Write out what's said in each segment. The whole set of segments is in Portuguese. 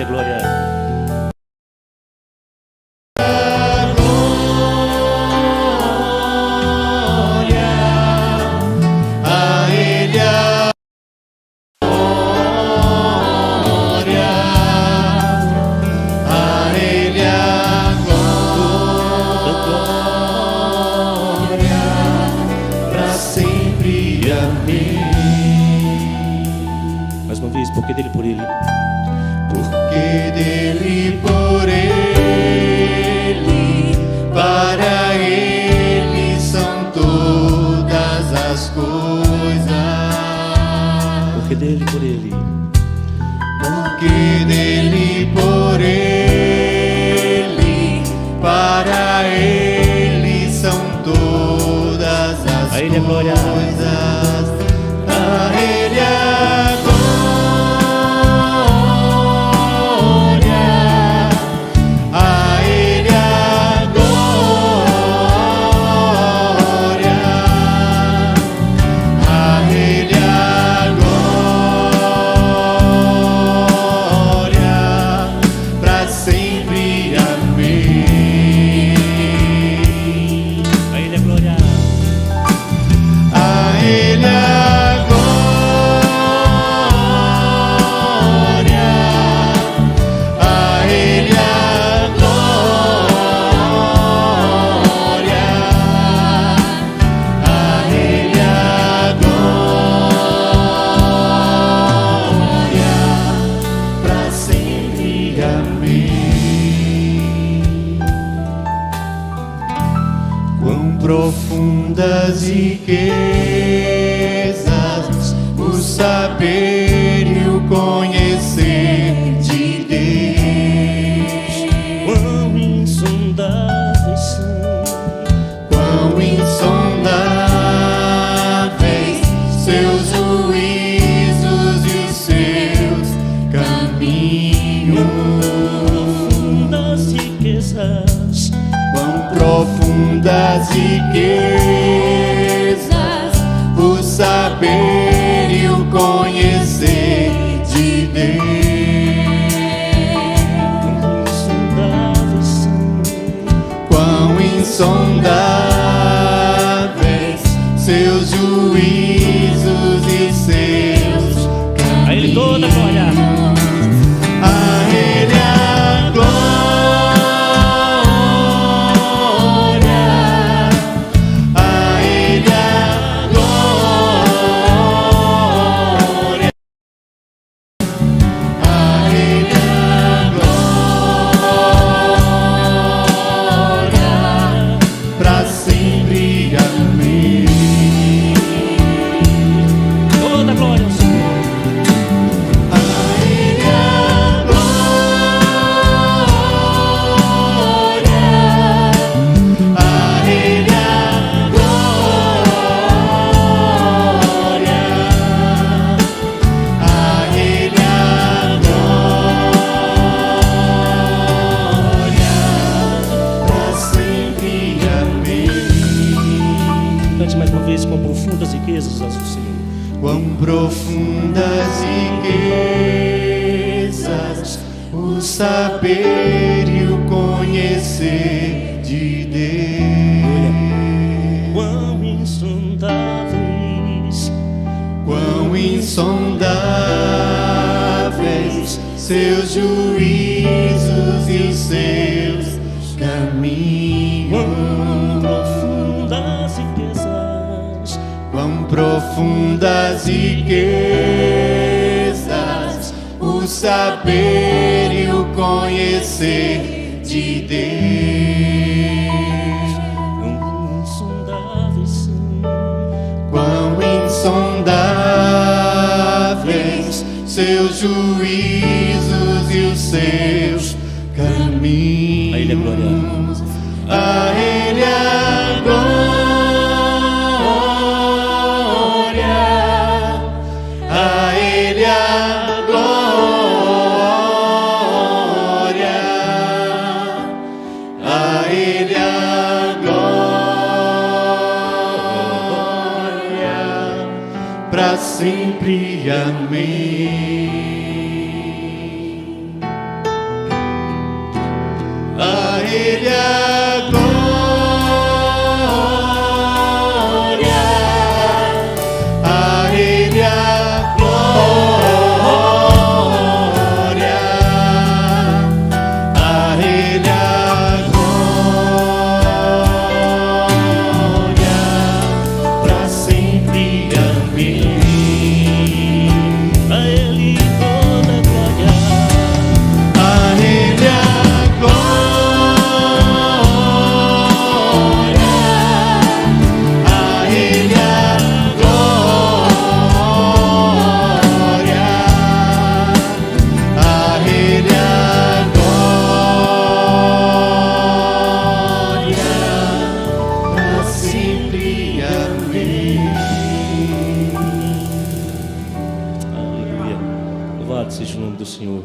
Ele é glória. Porque dele, por ele. Porque dele, por ele, para ele são todas as coisas. Porque dele, por ele. Porque dele, por ele, para ele são todas as coisas. A ele é glória. A ele é profundas riquezas, o saber e o conhecer de Deus. Quão insondáveis são, quão insondáveis seus juízos e os seus caminhos. Profundas riquezas, quão profundas riquezas, o saber e o conhecer de Deus. Quão insondáveis seus juízos e seus caminhos. A ele toda glória. A ele a glória. Mais uma vez, quão profundas riquezas, ó Senhor. Quão profundas riquezas, o saber e o conhecer de Deus. Quão insondáveis, quão insondáveis seus juízos e os seus caminhos. Quão profundas riquezas, o saber e o conhecer de Deus. Quão insondáveis seus juízos e os seus caminhos. A ele é glória. A ele a glória. Para sempre, amém. Ele a glória, a Ele a glória, a Ele a glória, para sempre. Amém. A Ele toda glória. A Ele a glória, a Ele a glória, a Ele a glória, para sempre. Amém. Aleluia. Louvado seja o nome do Senhor.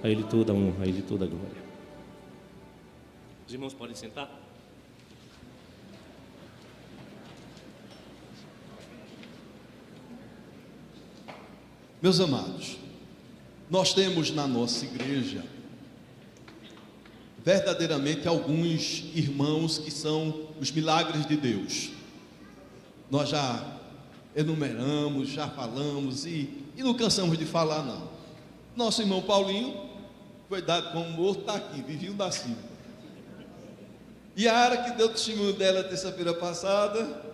A Ele toda a honra, a Ele toda a glória. Os irmãos podem sentar? Meus amados, nós temos na nossa igreja verdadeiramente alguns irmãos que são os milagres de Deus. Nós já enumeramos, já falamos e não cansamos de falar não. Nosso irmão Paulinho foi dado como morto, está aqui, Vivinho da Silva. E a Ara que deu testemunho dela terça-feira passada,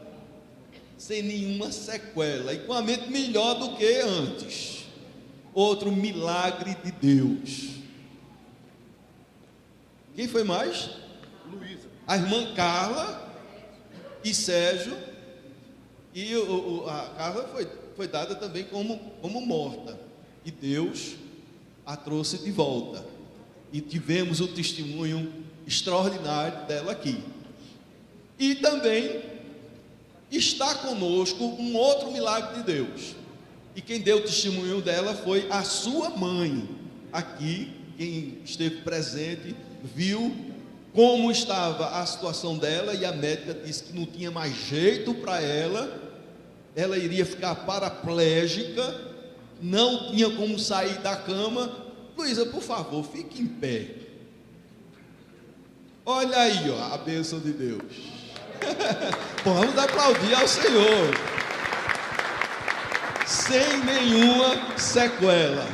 sem nenhuma sequela e com a mente melhor do que antes. Outro milagre de Deus. Quem foi mais? Luísa. A irmã Carla e Sérgio. E a Carla foi dada também como morta. E Deus a trouxe de volta. E tivemos o testemunho extraordinário dela aqui. E também está conosco um outro milagre de Deus. E quem deu o testemunho dela foi a sua mãe. Aqui, quem esteve presente, viu como estava a situação dela, e a médica disse que não tinha mais jeito para ela iria ficar paraplégica, não tinha como sair da cama. Luísa, por favor, fique em pé. Olha aí, ó, a bênção de Deus. Vamos aplaudir ao Senhor. Sem nenhuma sequela.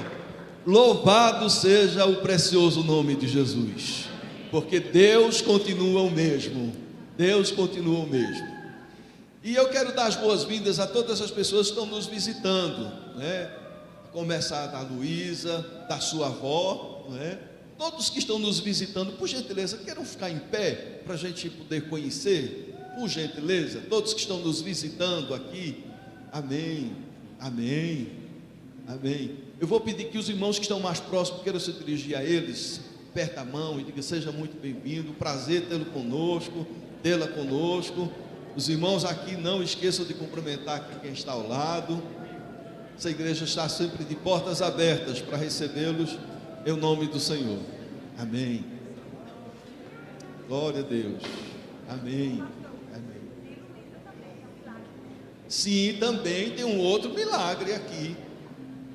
Louvado seja o precioso nome de Jesus, porque Deus continua o mesmo. Deus continua o mesmo. E eu quero dar as boas-vindas a todas as pessoas que estão nos visitando, né? Começar da Luísa, da sua avó, né? Todos que estão nos visitando, por gentileza, queiram ficar em pé para a gente poder conhecer, por gentileza, todos que estão nos visitando aqui. Amém, amém, amém. Eu vou pedir que os irmãos que estão mais próximos queiram se dirigir a eles, aperta a mão e diga: seja muito bem-vindo, prazer tê-lo conosco, tê-la conosco. Os irmãos aqui, não esqueçam de cumprimentar aqui quem está ao lado. Essa igreja está sempre de portas abertas para recebê-los em nome do Senhor. Amém. Glória a Deus. Amém. Amém. Sim, também tem um outro milagre aqui,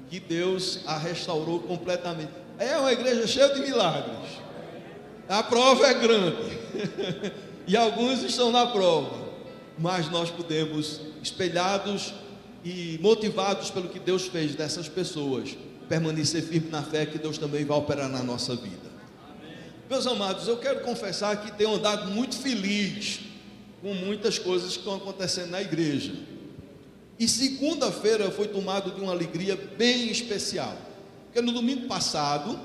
que Deus a restaurou completamente. É uma igreja cheia de milagres. A prova é grande. E alguns estão na prova. Mas nós podemos, espelhados e motivados pelo que Deus fez dessas pessoas, permanecer firme na fé que Deus também vai operar na nossa vida. Amém. Meus amados, eu quero confessar que tenho andado muito feliz com muitas coisas que estão acontecendo na igreja. E segunda-feira foi tomado de uma alegria bem especial, porque no domingo passado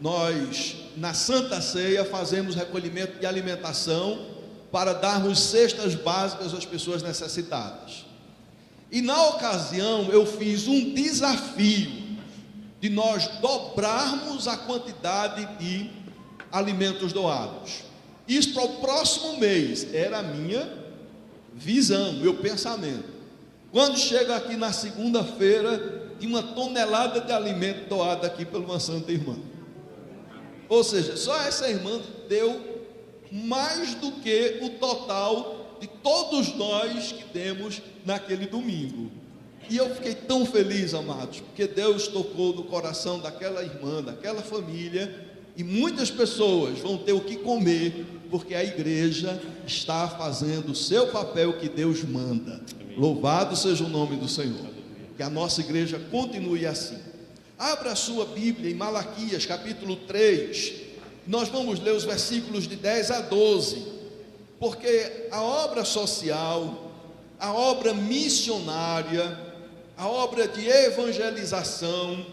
nós, na Santa Ceia, fazemos recolhimento de alimentação para darmos cestas básicas às pessoas necessitadas. E na ocasião eu fiz um desafio de nós dobrarmos a quantidade de alimentos doados. Isso para o próximo mês era a minha visão, meu pensamento. Quando chega aqui na segunda-feira, tinha 1 tonelada de alimento doado aqui por uma santa irmã. Ou seja, só essa irmã deu mais do que o total de todos nós que demos naquele domingo. E eu fiquei tão feliz, amados, porque Deus tocou no coração daquela irmã, daquela família, E muitas pessoas vão ter o que comer, porque a igreja está fazendo o seu papel que Deus manda. Louvado seja o nome do Senhor. Que a nossa igreja continue assim. Abra a sua Bíblia em Malaquias capítulo 3. Nós vamos ler os versículos de 10 a 12. Porque a obra social, a obra missionária, a obra de evangelização,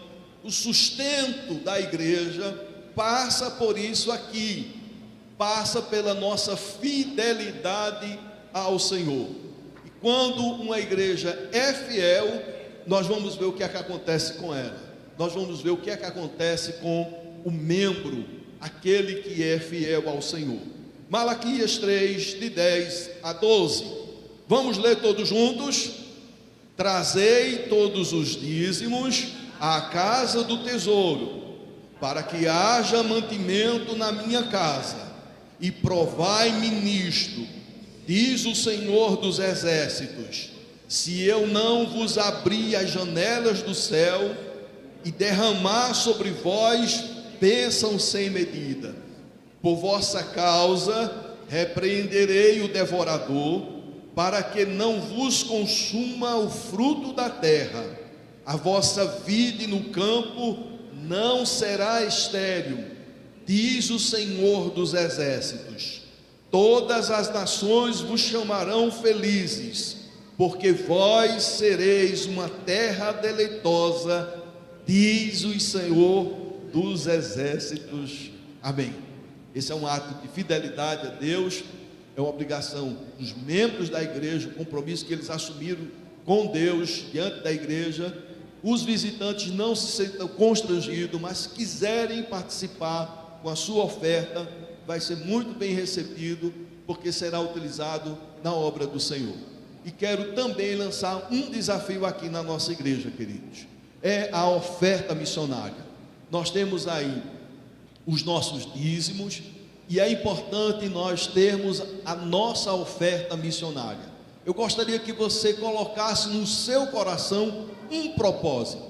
o sustento da igreja passa por isso aqui, passa pela nossa fidelidade ao Senhor. E quando uma igreja é fiel, nós vamos ver o que é que acontece com ela. Nós vamos ver o que é que acontece com o membro, aquele que é fiel ao Senhor. Malaquias 3, de 10 a 12. Vamos ler todos juntos? Trazei todos os dízimos à casa do tesouro, para que haja mantimento na minha casa, e provai-me nisto, diz o Senhor dos exércitos, se eu não vos abrir as janelas do céu, e derramar sobre vós bênção sem medida. Por vossa causa repreenderei o devorador, para que não vos consuma o fruto da terra. A vossa vide no campo não será estéril, diz o Senhor dos exércitos. Todas as nações vos chamarão felizes, porque vós sereis uma terra deleitosa, diz o Senhor dos exércitos. Amém. Esse é um ato de fidelidade a Deus, é uma obrigação dos membros da igreja, o compromisso que eles assumiram com Deus diante da igreja. Os visitantes não se sentem constrangidos, mas quiserem participar com a sua oferta, vai ser muito bem recebido, porque será utilizado na obra do Senhor. E quero também lançar um desafio aqui na nossa igreja, queridos. É a oferta missionária. Nós temos aí os nossos dízimos, e é importante nós termos a nossa oferta missionária. Eu gostaria que você colocasse no seu coração um propósito,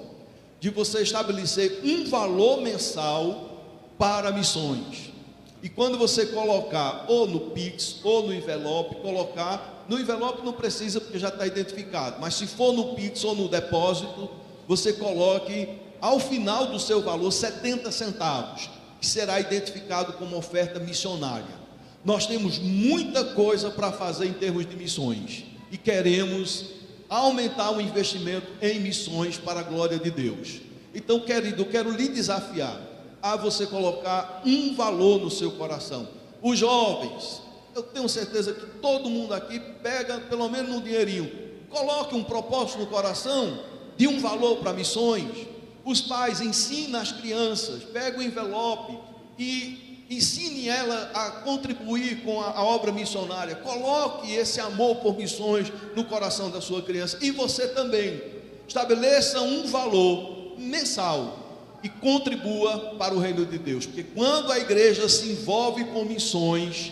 de você estabelecer um valor mensal para missões. E quando você colocar ou no Pix ou no envelope, colocar no envelope não precisa, porque já está identificado, mas se for no Pix ou no depósito, você coloque ao final do seu valor 70 centavos, que será identificado como oferta missionária. Nós temos muita coisa para fazer em termos de missões, e queremos aumentar o investimento em missões para a glória de Deus. Então, querido, eu quero lhe desafiar a você colocar um valor no seu coração. Os jovens, eu tenho certeza que todo mundo aqui pega pelo menos um dinheirinho, coloque um propósito no coração de um valor para missões. Os pais ensinam as crianças, pega o envelope e ensine ela a contribuir com a obra missionária. Coloque esse amor por missões no coração da sua criança. E você também estabeleça um valor mensal e contribua para o reino de Deus, porque quando a igreja se envolve com missões,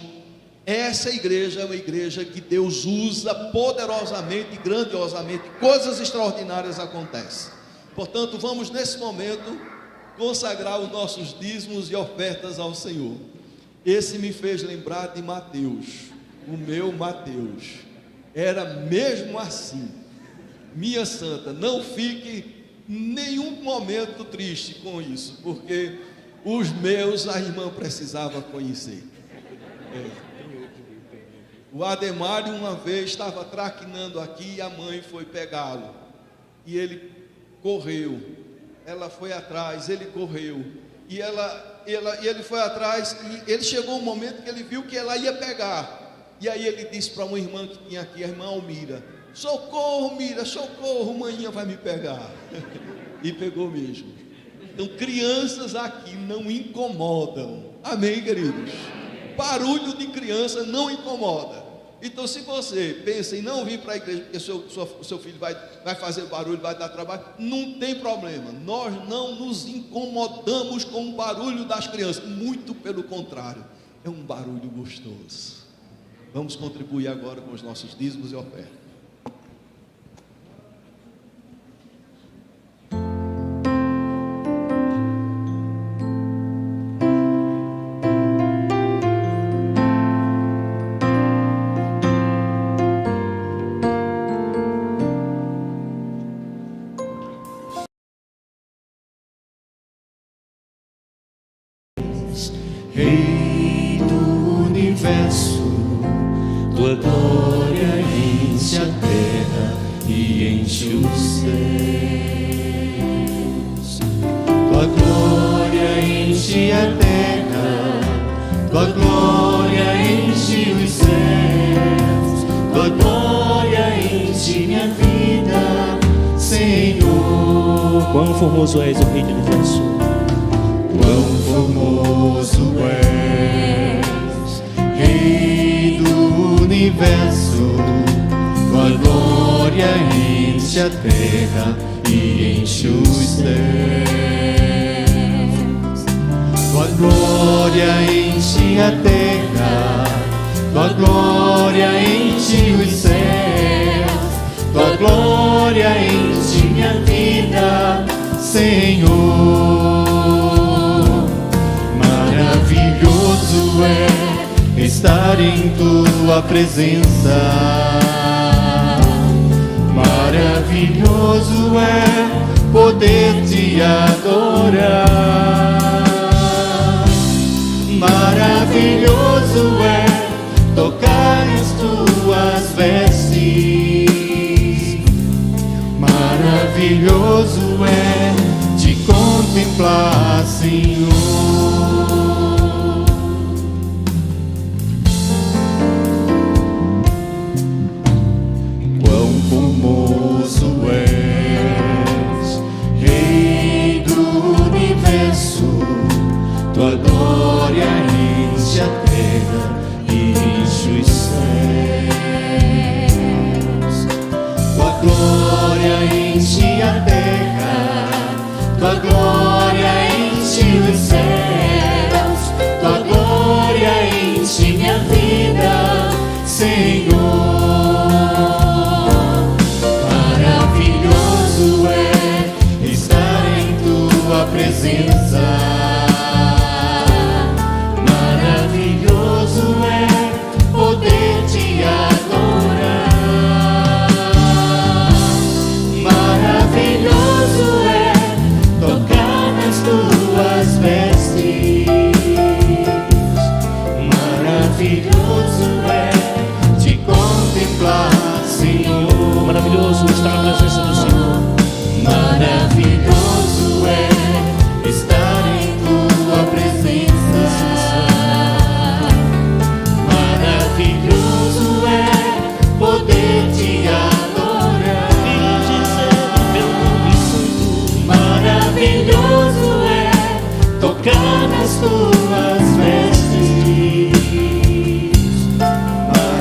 essa igreja é uma igreja que Deus usa poderosamente e grandiosamente, coisas extraordinárias acontecem. Portanto, vamos nesse momento consagrar os nossos dízimos e ofertas ao Senhor. Esse me fez lembrar de Mateus, o meu Mateus, era mesmo assim. Minha santa, não fique nenhum momento triste com isso, porque os meus a irmã precisava conhecer. O Ademário uma vez estava traquinando aqui e a mãe foi pegá-lo, e ele correu, ela foi atrás, ele correu, e ele foi atrás, e ele chegou um momento que ele viu que ela ia pegar, e aí ele disse para uma irmã que tinha aqui, a irmã Almira: socorro, Mira, socorro, manhã vai me pegar. E pegou mesmo. Então, crianças aqui não incomodam, amém, queridos? Barulho de criança não incomoda. Então, se você pensa em não vir para a igreja porque o seu filho vai fazer barulho, vai dar trabalho, não tem problema. Nós não nos incomodamos com o barulho das crianças, muito pelo contrário, é um barulho gostoso. Vamos contribuir agora com os nossos dízimos e ofertas. enche minha vida, Senhor. Quão formoso és, o Rei do Universo. Quão formoso és, Rei do Universo. Tua glória enche a terra e enche os céus. Tua glória enche a terra, tua glória enche os céus. Tua glória enche minha vida, Senhor. Maravilhoso é estar em tua presença. Maravilhoso é poder te adorar. Maravilhoso é tocar as tuas vestes. Maravilhoso é te contemplar, Senhor. Quão formoso és, Rei do Universo. Tua glória enche a terra e enche os céus. Tua glória enche a terra, tua glória enche os céus. Tua glória enche minha vida, Senhor. Maravilhoso é estar em tua presença. Maravilhoso é poder te adorar. Maravilhoso é tocar nas tuas vestes. Maravilhoso é te contemplar, Senhor. Maravilhoso estar na presença do Senhor. Maravilhoso é estar em tua presença. Maravilhoso é poder te adorar. Maravilhoso é tocar nas tuas vestes.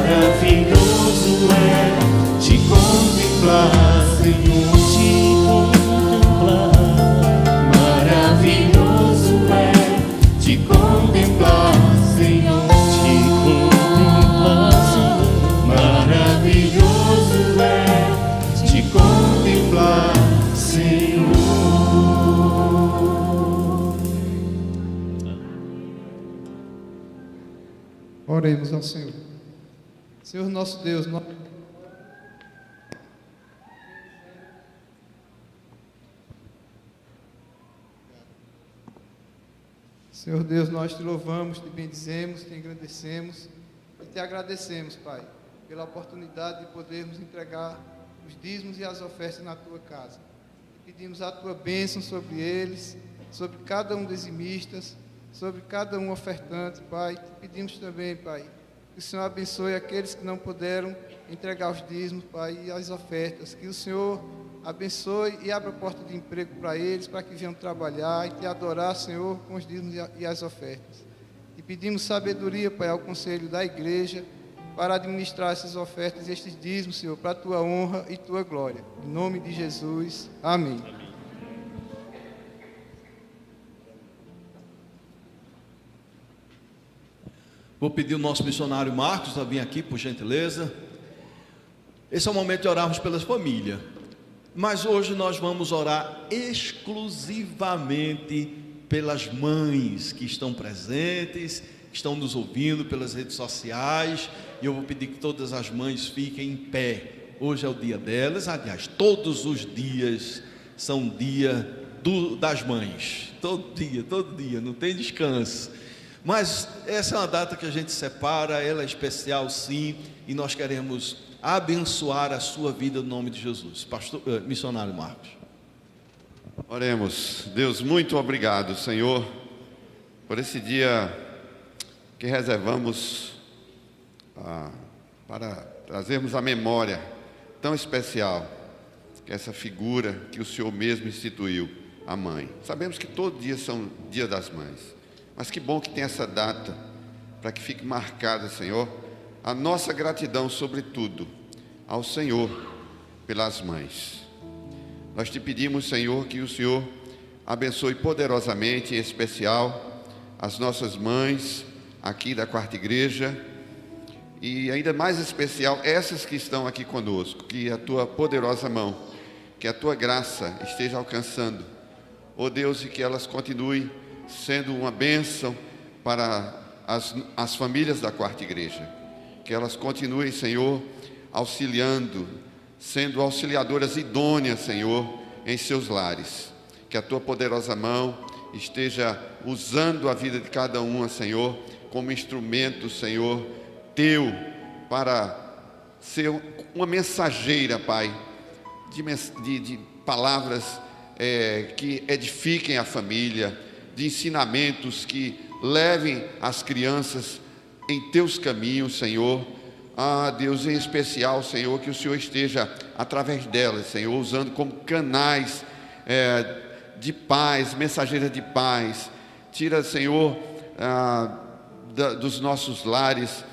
Maravilhoso é te contemplar, Senhor. Maravilhoso é te contemplar, Senhor. Maravilhoso é te contemplar, Senhor. Oremos ao Senhor. Senhor nosso Deus, Senhor Deus, nós te louvamos, te bendizemos, te engrandecemos e te agradecemos, Pai, pela oportunidade de podermos entregar os dízimos e as ofertas na tua casa. E pedimos a tua bênção sobre eles, sobre cada um dizimistas, sobre cada um ofertante, Pai. Te pedimos também, Pai, que o Senhor abençoe aqueles que não puderam entregar os dízimos, Pai, e as ofertas. Que o Senhor abençoe e abra porta de emprego para eles, para que venham trabalhar e te adorar, Senhor, com os dízimos e as ofertas. E pedimos sabedoria, Pai, ao conselho da igreja, para administrar essas ofertas e estes dízimos, Senhor, para a tua honra e tua glória. Em nome de Jesus. Amém. Vou pedir o nosso missionário Marcos a vir aqui, por gentileza. Esse é o momento de orarmos pelas famílias. Mas hoje nós vamos orar exclusivamente pelas mães que estão presentes, que estão nos ouvindo pelas redes sociais. E eu vou pedir que todas as mães fiquem em pé. Hoje é o dia delas. Aliás, todos os dias são dia das mães. Todo dia, não tem descanso. Mas essa é uma data que a gente separa, ela é especial sim, e nós queremos abençoar a sua vida no nome de Jesus. Pastor, missionário Marcos. Oremos. Deus, muito obrigado, Senhor, por esse dia que reservamos para trazermos à memória tão especial, que é essa figura que o Senhor mesmo instituiu, a mãe. Sabemos que todo dia são Dia das Mães, mas que bom que tem essa data, para que fique marcada, Senhor, a nossa gratidão, sobretudo, ao Senhor pelas mães. Nós te pedimos, Senhor, que o Senhor abençoe poderosamente, em especial, as nossas mães aqui da Quarta Igreja, e ainda mais especial, essas que estão aqui conosco, que a tua poderosa mão, que a tua graça esteja alcançando, ó Deus, e que elas continuem sendo uma bênção para as famílias da Quarta Igreja, que elas continuem, Senhor, auxiliando, sendo auxiliadoras idôneas, Senhor, em seus lares, que a tua poderosa mão esteja usando a vida de cada uma, Senhor, como instrumento, Senhor, teu, para ser uma mensageira, Pai, de palavras que edifiquem a família, de ensinamentos que levem as crianças em teus caminhos, Senhor. Deus, em especial, Senhor, que o Senhor esteja através delas, Senhor, usando como canais de paz, mensageiras de paz. Tira, Senhor, dos nossos lares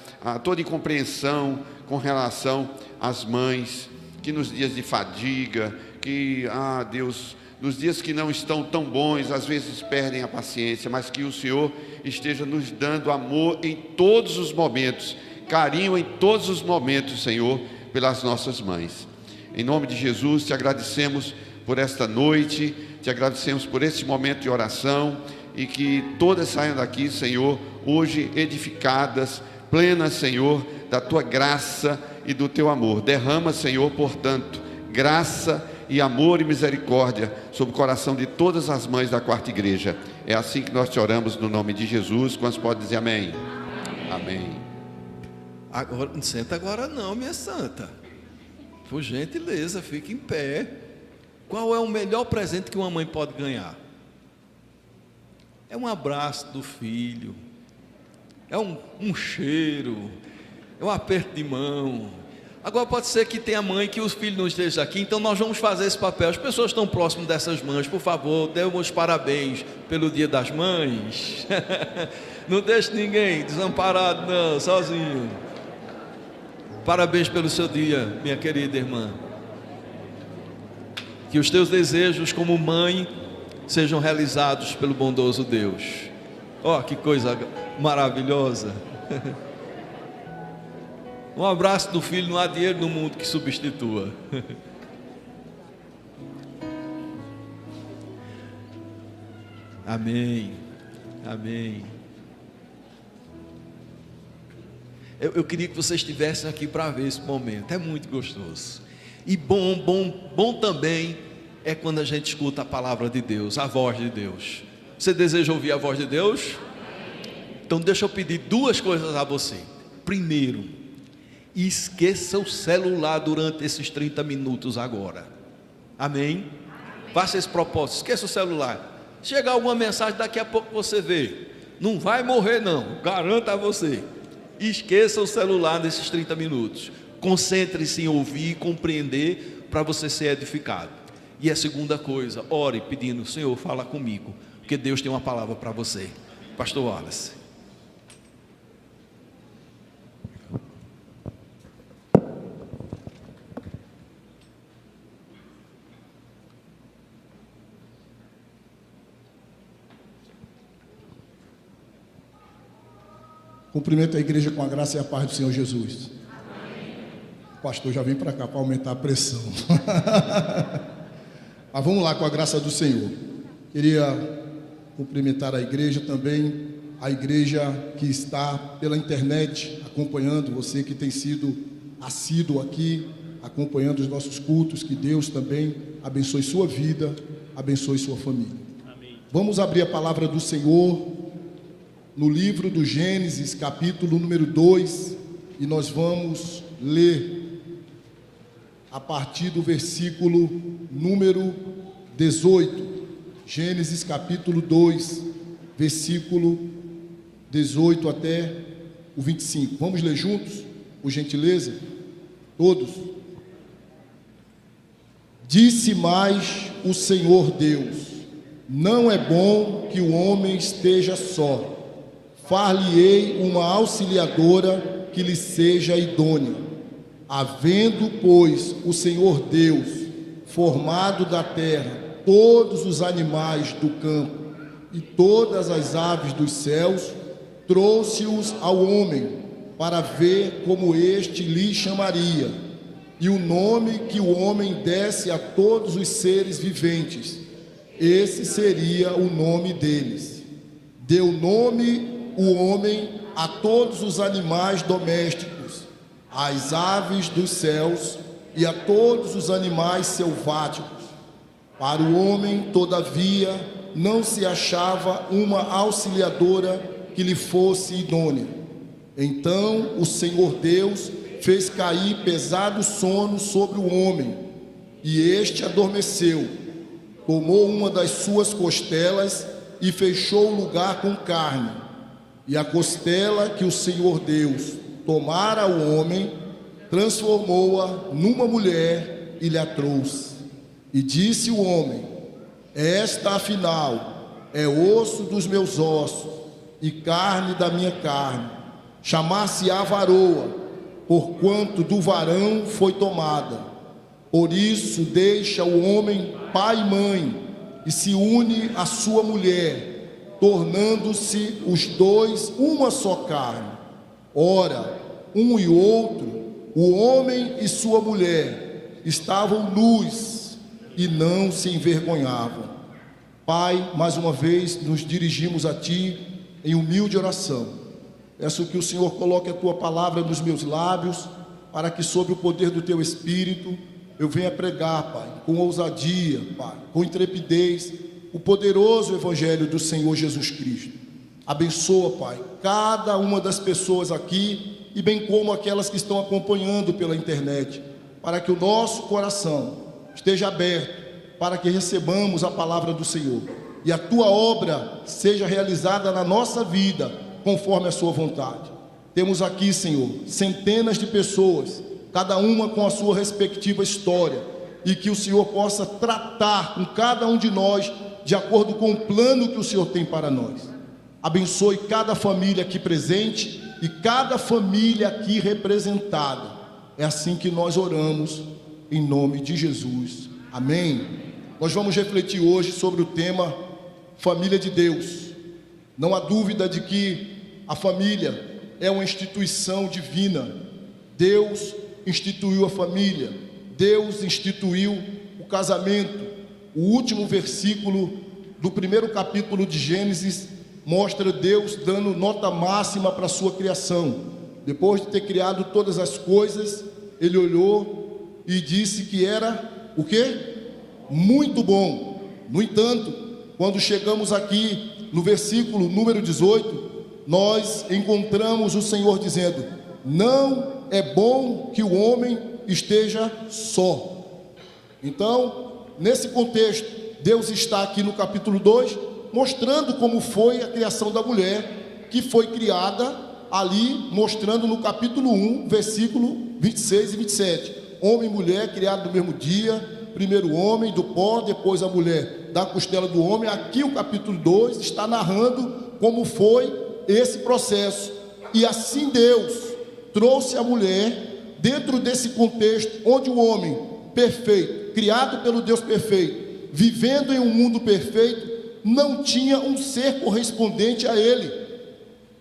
toda incompreensão com relação às mães, que nos dias de fadiga, que, Deus, nos dias que não estão tão bons, às vezes perdem a paciência, mas que o Senhor esteja nos dando amor em todos os momentos, carinho em todos os momentos, Senhor, pelas nossas mães. Em nome de Jesus, te agradecemos por esta noite, te agradecemos por esse momento de oração, e que todas saiam daqui, Senhor, hoje edificadas, plenas, Senhor, da tua graça e do teu amor. Derrama, Senhor, portanto, graça e amor e misericórdia sobre o coração de todas as mães da Quarta Igreja. É assim que nós te oramos no nome de Jesus. Quantos podem dizer amém? Amém. Agora, não senta agora não, minha santa. Por gentileza, fique em pé. Qual é o melhor presente que uma mãe pode ganhar? É um abraço do filho, é um cheiro, é um aperto de mão. Agora pode ser que tenha mãe que os filhos não estejam aqui, então nós vamos fazer esse papel. As pessoas estão próximas dessas mães, por favor, dê os parabéns pelo Dia das Mães. Não deixe ninguém desamparado não, sozinho. Parabéns pelo seu dia, minha querida irmã. Que os teus desejos como mãe sejam realizados pelo bondoso Deus. Que coisa maravilhosa. Um abraço do filho, não há dinheiro no mundo que substitua. Amém, amém. Eu queria que vocês estivessem aqui para ver esse momento, é muito gostoso. E bom também é quando a gente escuta a palavra de Deus, a voz de Deus. Você deseja ouvir a voz de Deus? Então deixa eu pedir duas coisas a você. Primeiro, esqueça o celular durante esses 30 minutos agora. Amém? Faça esse propósito, esqueça o celular. Chegar alguma mensagem, daqui a pouco você vê. Não vai morrer não, garanto a você. Esqueça o celular nesses 30 minutos. Concentre-se em ouvir e compreender para você ser edificado. E a segunda coisa, ore pedindo: Senhor, fala comigo, porque Deus tem uma palavra para você. Pastor Wallace. Cumprimento a igreja com a graça e a paz do Senhor Jesus. Amém. O pastor já vem para cá para aumentar a pressão. Mas vamos lá, com a graça do Senhor. Queria cumprimentar a igreja também, a igreja que está pela internet acompanhando, você que tem sido assíduo aqui, acompanhando os nossos cultos. Que Deus também abençoe sua vida, abençoe sua família. Amém. Vamos abrir a palavra do Senhor no livro do Gênesis, capítulo número 2, e nós vamos ler a partir do versículo número 18. Gênesis capítulo 2, versículo 18 até o 25. Vamos ler juntos, por gentileza? Todos? Disse mais o Senhor Deus: não é bom que o homem esteja só. Far-lhe-ei uma auxiliadora que lhe seja idônea. Havendo, pois, o Senhor Deus formado da terra todos os animais do campo e todas as aves dos céus, trouxe-os ao homem para ver como este lhe chamaria, e o nome que o homem desse a todos os seres viventes. Esse seria o nome deles. Deu nome o homem a todos os animais domésticos, às aves dos céus e a todos os animais selváticos. Para o homem, todavia, não se achava uma auxiliadora que lhe fosse idônea. Então o Senhor Deus fez cair pesado sono sobre o homem, e este adormeceu. Tomou uma das suas costelas e fechou o lugar com carne. E a costela que o Senhor Deus tomara ao homem, transformou-a numa mulher e lhe a trouxe. E disse o homem: esta afinal é osso dos meus ossos e carne da minha carne. Chamar-se-á varoa, porquanto do varão foi tomada. Por isso deixa o homem pai e mãe e se une à sua mulher, tornando-se os dois uma só carne. Ora, um e outro, o homem e sua mulher, estavam nus e não se envergonhavam. Pai, mais uma vez nos dirigimos a Ti em humilde oração. Peço que o Senhor coloque a Tua palavra nos meus lábios, para que sob o poder do Teu Espírito eu venha pregar, Pai, com ousadia, Pai, com intrepidez, o poderoso Evangelho do Senhor Jesus Cristo. Abençoa, Pai, cada uma das pessoas aqui, e bem como aquelas que estão acompanhando pela internet, para que o nosso coração esteja aberto, para que recebamos a palavra do Senhor, e a Tua obra seja realizada na nossa vida, conforme a sua vontade. Temos aqui, Senhor, centenas de pessoas, cada uma com a sua respectiva história, e que o Senhor possa tratar com cada um de nós de acordo com o plano que o Senhor tem para nós. Abençoe cada família aqui presente e cada família aqui representada. É assim que nós oramos, em nome de Jesus. Amém. Nós vamos refletir hoje sobre o tema Família de Deus. Não há dúvida de que a família é uma instituição divina. Deus instituiu a família, Deus instituiu o casamento. O último versículo do primeiro capítulo de Gênesis mostra Deus dando nota máxima para a sua criação. Depois de ter criado todas as coisas, Ele olhou e disse que era o quê? Muito bom. No entanto, quando chegamos aqui no versículo número 18, nós encontramos o Senhor dizendo: não é bom que o homem esteja só. Então, nesse contexto, Deus está aqui no capítulo 2, mostrando como foi a criação da mulher, que foi criada ali, mostrando no capítulo 1, versículo 26 e 27. Homem e mulher criados no mesmo dia, primeiro o homem do pó, depois a mulher da costela do homem. Aqui o capítulo 2 está narrando como foi esse processo. E assim Deus trouxe a mulher dentro desse contexto onde o homem perfeito, criado pelo Deus perfeito, vivendo em um mundo perfeito, não tinha um ser correspondente a ele.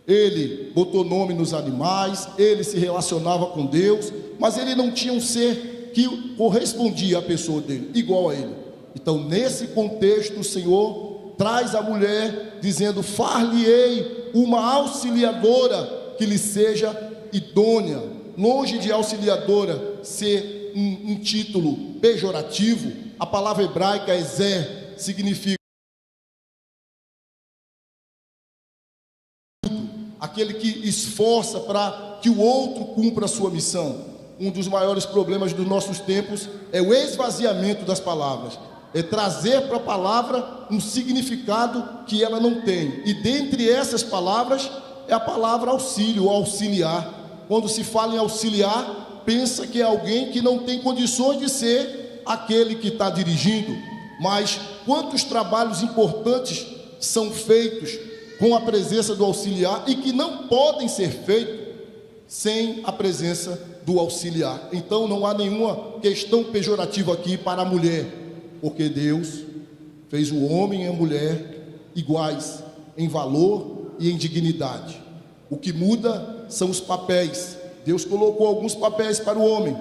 Ele botou nome nos animais, ele se relacionava com Deus, mas ele não tinha um ser que correspondia à pessoa dele, igual a ele. Então, nesse contexto, o Senhor traz a mulher dizendo: far-lhe-ei uma auxiliadora que lhe seja idônea. Longe de auxiliadora ser um título pejorativo, a palavra hebraica ezer significa aquele que esforça para que o outro cumpra a sua missão. Um dos maiores problemas dos nossos tempos é o esvaziamento das palavras, é trazer para a palavra um significado que ela não tem. E dentre essas palavras é a palavra auxílio, ou auxiliar. Quando se fala em auxiliar, pensa que é alguém que não tem condições de ser aquele que está dirigindo, mas quantos trabalhos importantes são feitos com a presença do auxiliar e que não podem ser feitos sem a presença do auxiliar. Então não há nenhuma questão pejorativa aqui para a mulher, porque Deus fez o homem e a mulher iguais em valor e em dignidade. O que muda são os papéis. Deus colocou alguns papéis para o homem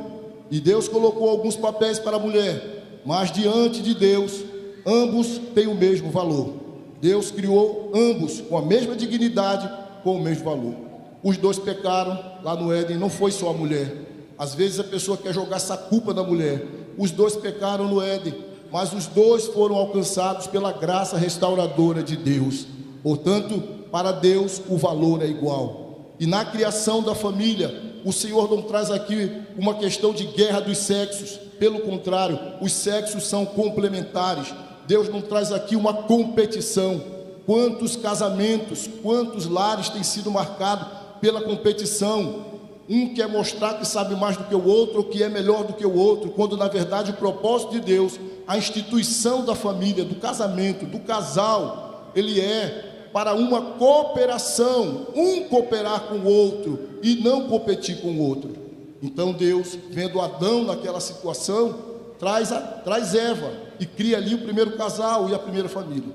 e Deus colocou alguns papéis para a mulher, mas diante de Deus, ambos têm o mesmo valor. Deus criou ambos com a mesma dignidade, com o mesmo valor. Os dois pecaram lá no Éden, não foi só a mulher. Às vezes a pessoa quer jogar essa culpa na mulher. Os dois pecaram no Éden, mas os dois foram alcançados pela graça restauradora de Deus. Portanto, para Deus o valor é igual. E na criação da família, o Senhor não traz aqui uma questão de guerra dos sexos. Pelo contrário, os sexos são complementares. Deus não traz aqui uma competição. Quantos casamentos, quantos lares têm sido marcados pela competição? Um quer mostrar que sabe mais do que o outro, ou que é melhor do que o outro, quando na verdade o propósito de Deus, a instituição da família, do casamento, do casal, ele é para uma cooperação, um cooperar com o outro e não competir com o outro. Então Deus, vendo Adão naquela situação, traz Eva e cria ali o primeiro casal e a primeira família,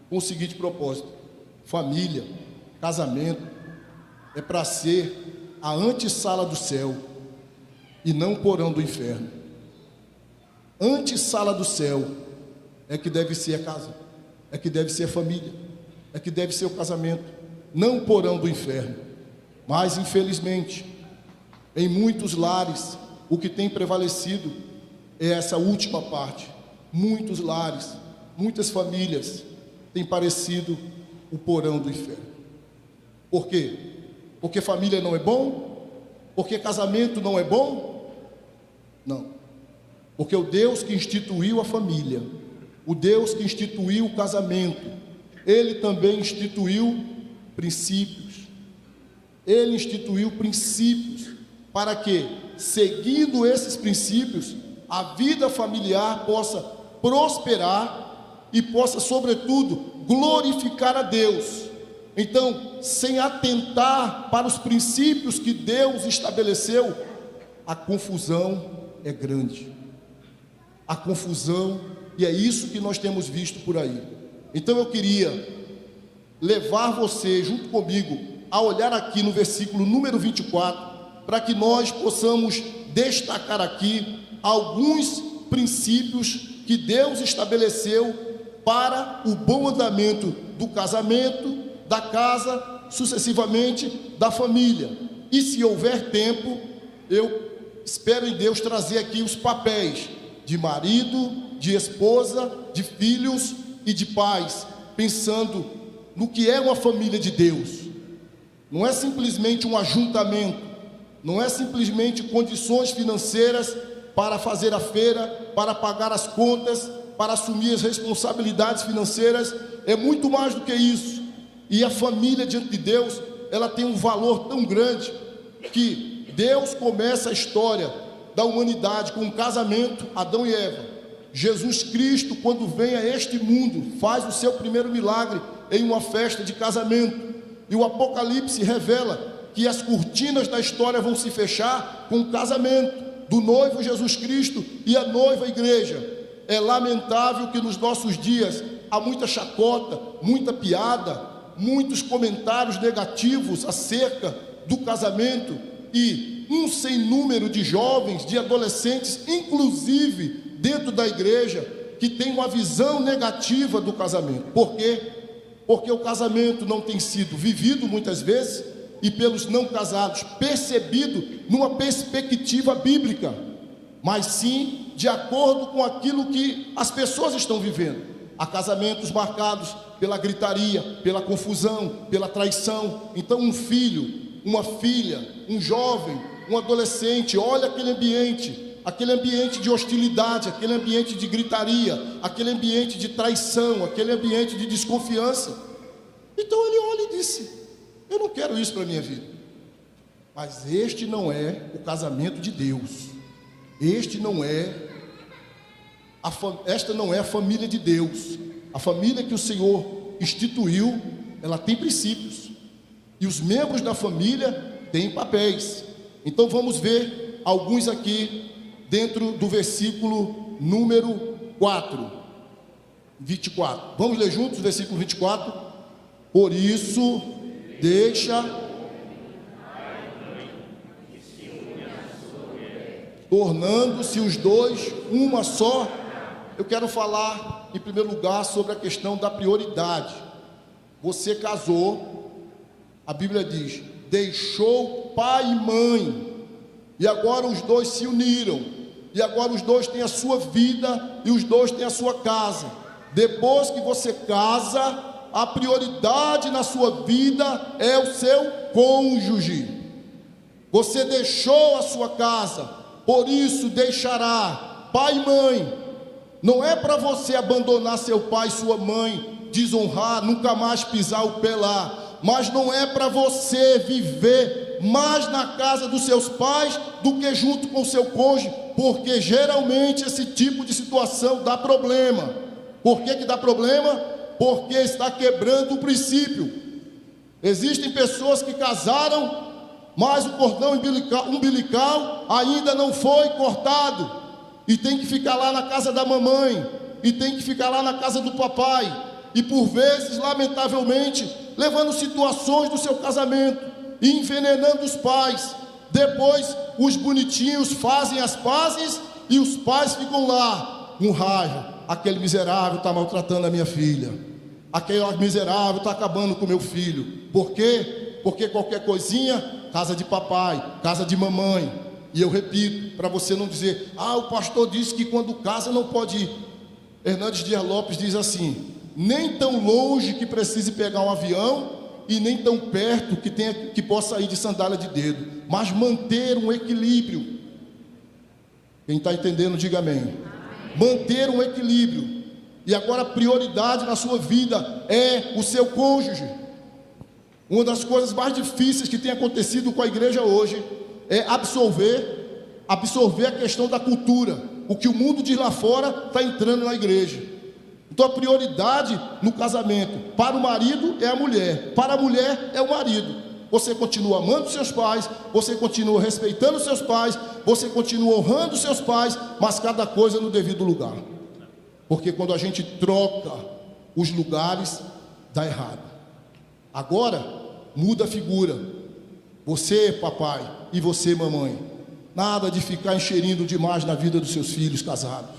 com o seguinte propósito: família, casamento, é para ser a antessala do céu e não o porão do inferno. Antessala do céu é que deve ser a casa, é que deve ser a família, é que deve ser o casamento, não o porão do inferno. Mas infelizmente, em muitos lares, o que tem prevalecido é essa última parte. Muitos lares, muitas famílias têm parecido o porão do inferno. Por quê? Porque família não é bom? Porque casamento não é bom? Não. Porque o Deus que instituiu a família, o Deus que instituiu o casamento, Ele também instituiu princípios. Ele instituiu princípios para que, seguindo esses princípios, a vida familiar possa prosperar e possa, sobretudo, glorificar a Deus. Então, sem atentar para os princípios que Deus estabeleceu, a confusão é grande. A confusão, e é isso que nós temos visto por aí. Então eu queria levar você, junto comigo, a olhar aqui no versículo número 24, para que nós possamos destacar aqui alguns princípios que Deus estabeleceu para o bom andamento do casamento, da casa, sucessivamente da família. E se houver tempo, eu espero em Deus trazer aqui os papéis de marido, de esposa, de filhos e de pais, pensando no que é uma família de Deus. Não é simplesmente um ajuntamento, não é simplesmente condições financeiras para fazer a feira, para pagar as contas, para assumir as responsabilidades financeiras. É muito mais do que isso. E a família diante de Deus, ela tem um valor tão grande, que Deus começa a história da humanidade com um casamento, Adão e Eva. Jesus Cristo, quando vem a este mundo, faz o seu primeiro milagre em uma festa de casamento. E o Apocalipse revela que as cortinas da história vão se fechar com o casamento do noivo Jesus Cristo e a noiva igreja. É lamentável que nos nossos dias há muita chacota, muita piada, muitos comentários negativos acerca do casamento e um sem número de jovens, de adolescentes, inclusive dentro da igreja, que tem uma visão negativa do casamento. Por quê? Porque o casamento não tem sido vivido muitas vezes, e pelos não casados percebido numa perspectiva bíblica, mas sim de acordo com aquilo que as pessoas estão vivendo. Há casamentos marcados pela gritaria, pela confusão, pela traição. Então um filho, uma filha, um jovem, um adolescente, olha aquele ambiente de hostilidade, aquele ambiente de gritaria, aquele ambiente de traição, aquele ambiente de desconfiança. Então ele olha e disse: eu não quero isso para a minha vida. Mas este não é o casamento de Deus. Este não é esta não é a família de Deus. A família que o Senhor instituiu, ela tem princípios. E os membros da família têm papéis. Então vamos ver alguns aqui dentro do versículo número 24. Vamos ler juntos o versículo 24? Por isso, deixa... tornando-se os dois uma só. Eu quero falar em primeiro lugar sobre a questão da prioridade. Você casou, a Bíblia diz, deixou pai e mãe, e agora os dois se uniram, e agora os dois têm a sua vida e os dois têm a sua casa. Depois que você casa, a prioridade na sua vida é o seu cônjuge. Você deixou a sua casa, por isso deixará pai e mãe. Não é para você abandonar seu pai e sua mãe, desonrar, nunca mais pisar o pé lá, mas não é para você viver mais na casa dos seus pais do que junto com o seu cônjuge, porque geralmente esse tipo de situação dá problema. Por que dá problema? Porque está quebrando o princípio. Existem pessoas que casaram, mas o cordão umbilical ainda não foi cortado, e tem que ficar lá na casa da mamãe, e tem que ficar lá na casa do papai, e por vezes, lamentavelmente, levando situações do seu casamento, e envenenando os pais. Depois os bonitinhos fazem as pazes, e os pais ficam lá, com raiva. Aquele miserável está maltratando a minha filha, aquele miserável está acabando com meu filho. Por quê? Porque qualquer coisinha, casa de papai, casa de mamãe. E eu repito, para você não dizer, o pastor disse que quando casa não pode ir. Hernandes Dias Lopes diz assim: nem tão longe que precise pegar um avião, e nem tão perto que possa ir de sandália de dedo, mas manter um equilíbrio. Quem está entendendo, diga amém. Manter um equilíbrio. E agora a prioridade na sua vida é o seu cônjuge. Uma das coisas mais difíceis que tem acontecido com a igreja hoje é absorver a questão da cultura. O que o mundo diz lá fora está entrando na igreja. Então a prioridade no casamento para o marido é a mulher, para a mulher é o marido. Você continua amando seus pais, você continua respeitando seus pais, você continua honrando seus pais, mas cada coisa no devido lugar. Porque quando a gente troca os lugares, dá errado. Agora, muda a figura. Você, papai, e você, mamãe. Nada de ficar encherindo demais na vida dos seus filhos casados.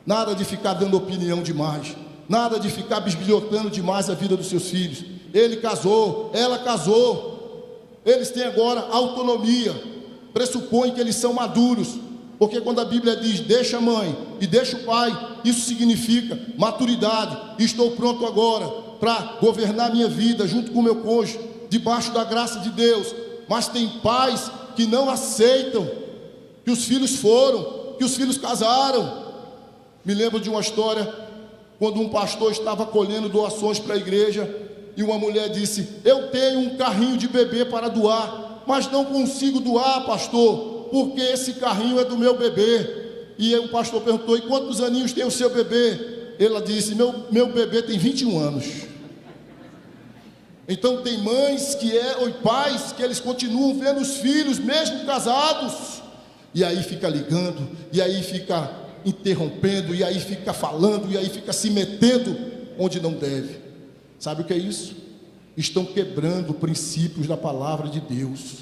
Nada de ficar dando opinião demais. Nada de ficar bisbilhotando demais a vida dos seus filhos. Ele casou, ela casou. Eles têm agora autonomia. Pressupõe que eles são maduros. Porque quando a Bíblia diz, deixa a mãe e deixa o pai, isso significa maturidade. Estou pronto agora para governar minha vida junto com o meu cônjuge, debaixo da graça de Deus. Mas tem pais que não aceitam que os filhos foram, que os filhos casaram. Me lembro de uma história, quando um pastor estava colhendo doações para a igreja, e uma mulher disse, eu tenho um carrinho de bebê para doar, mas não consigo doar, pastor, porque esse carrinho é do meu bebê. E aí o pastor perguntou, e quantos aninhos tem o seu bebê? Ela disse, meu bebê tem 21 anos. Então tem mães ou pais que eles continuam vendo os filhos, mesmo casados, e aí fica ligando, e aí fica interrompendo, e aí fica falando, e aí fica se metendo onde não deve. Sabe o que é isso? Estão quebrando princípios da palavra de Deus.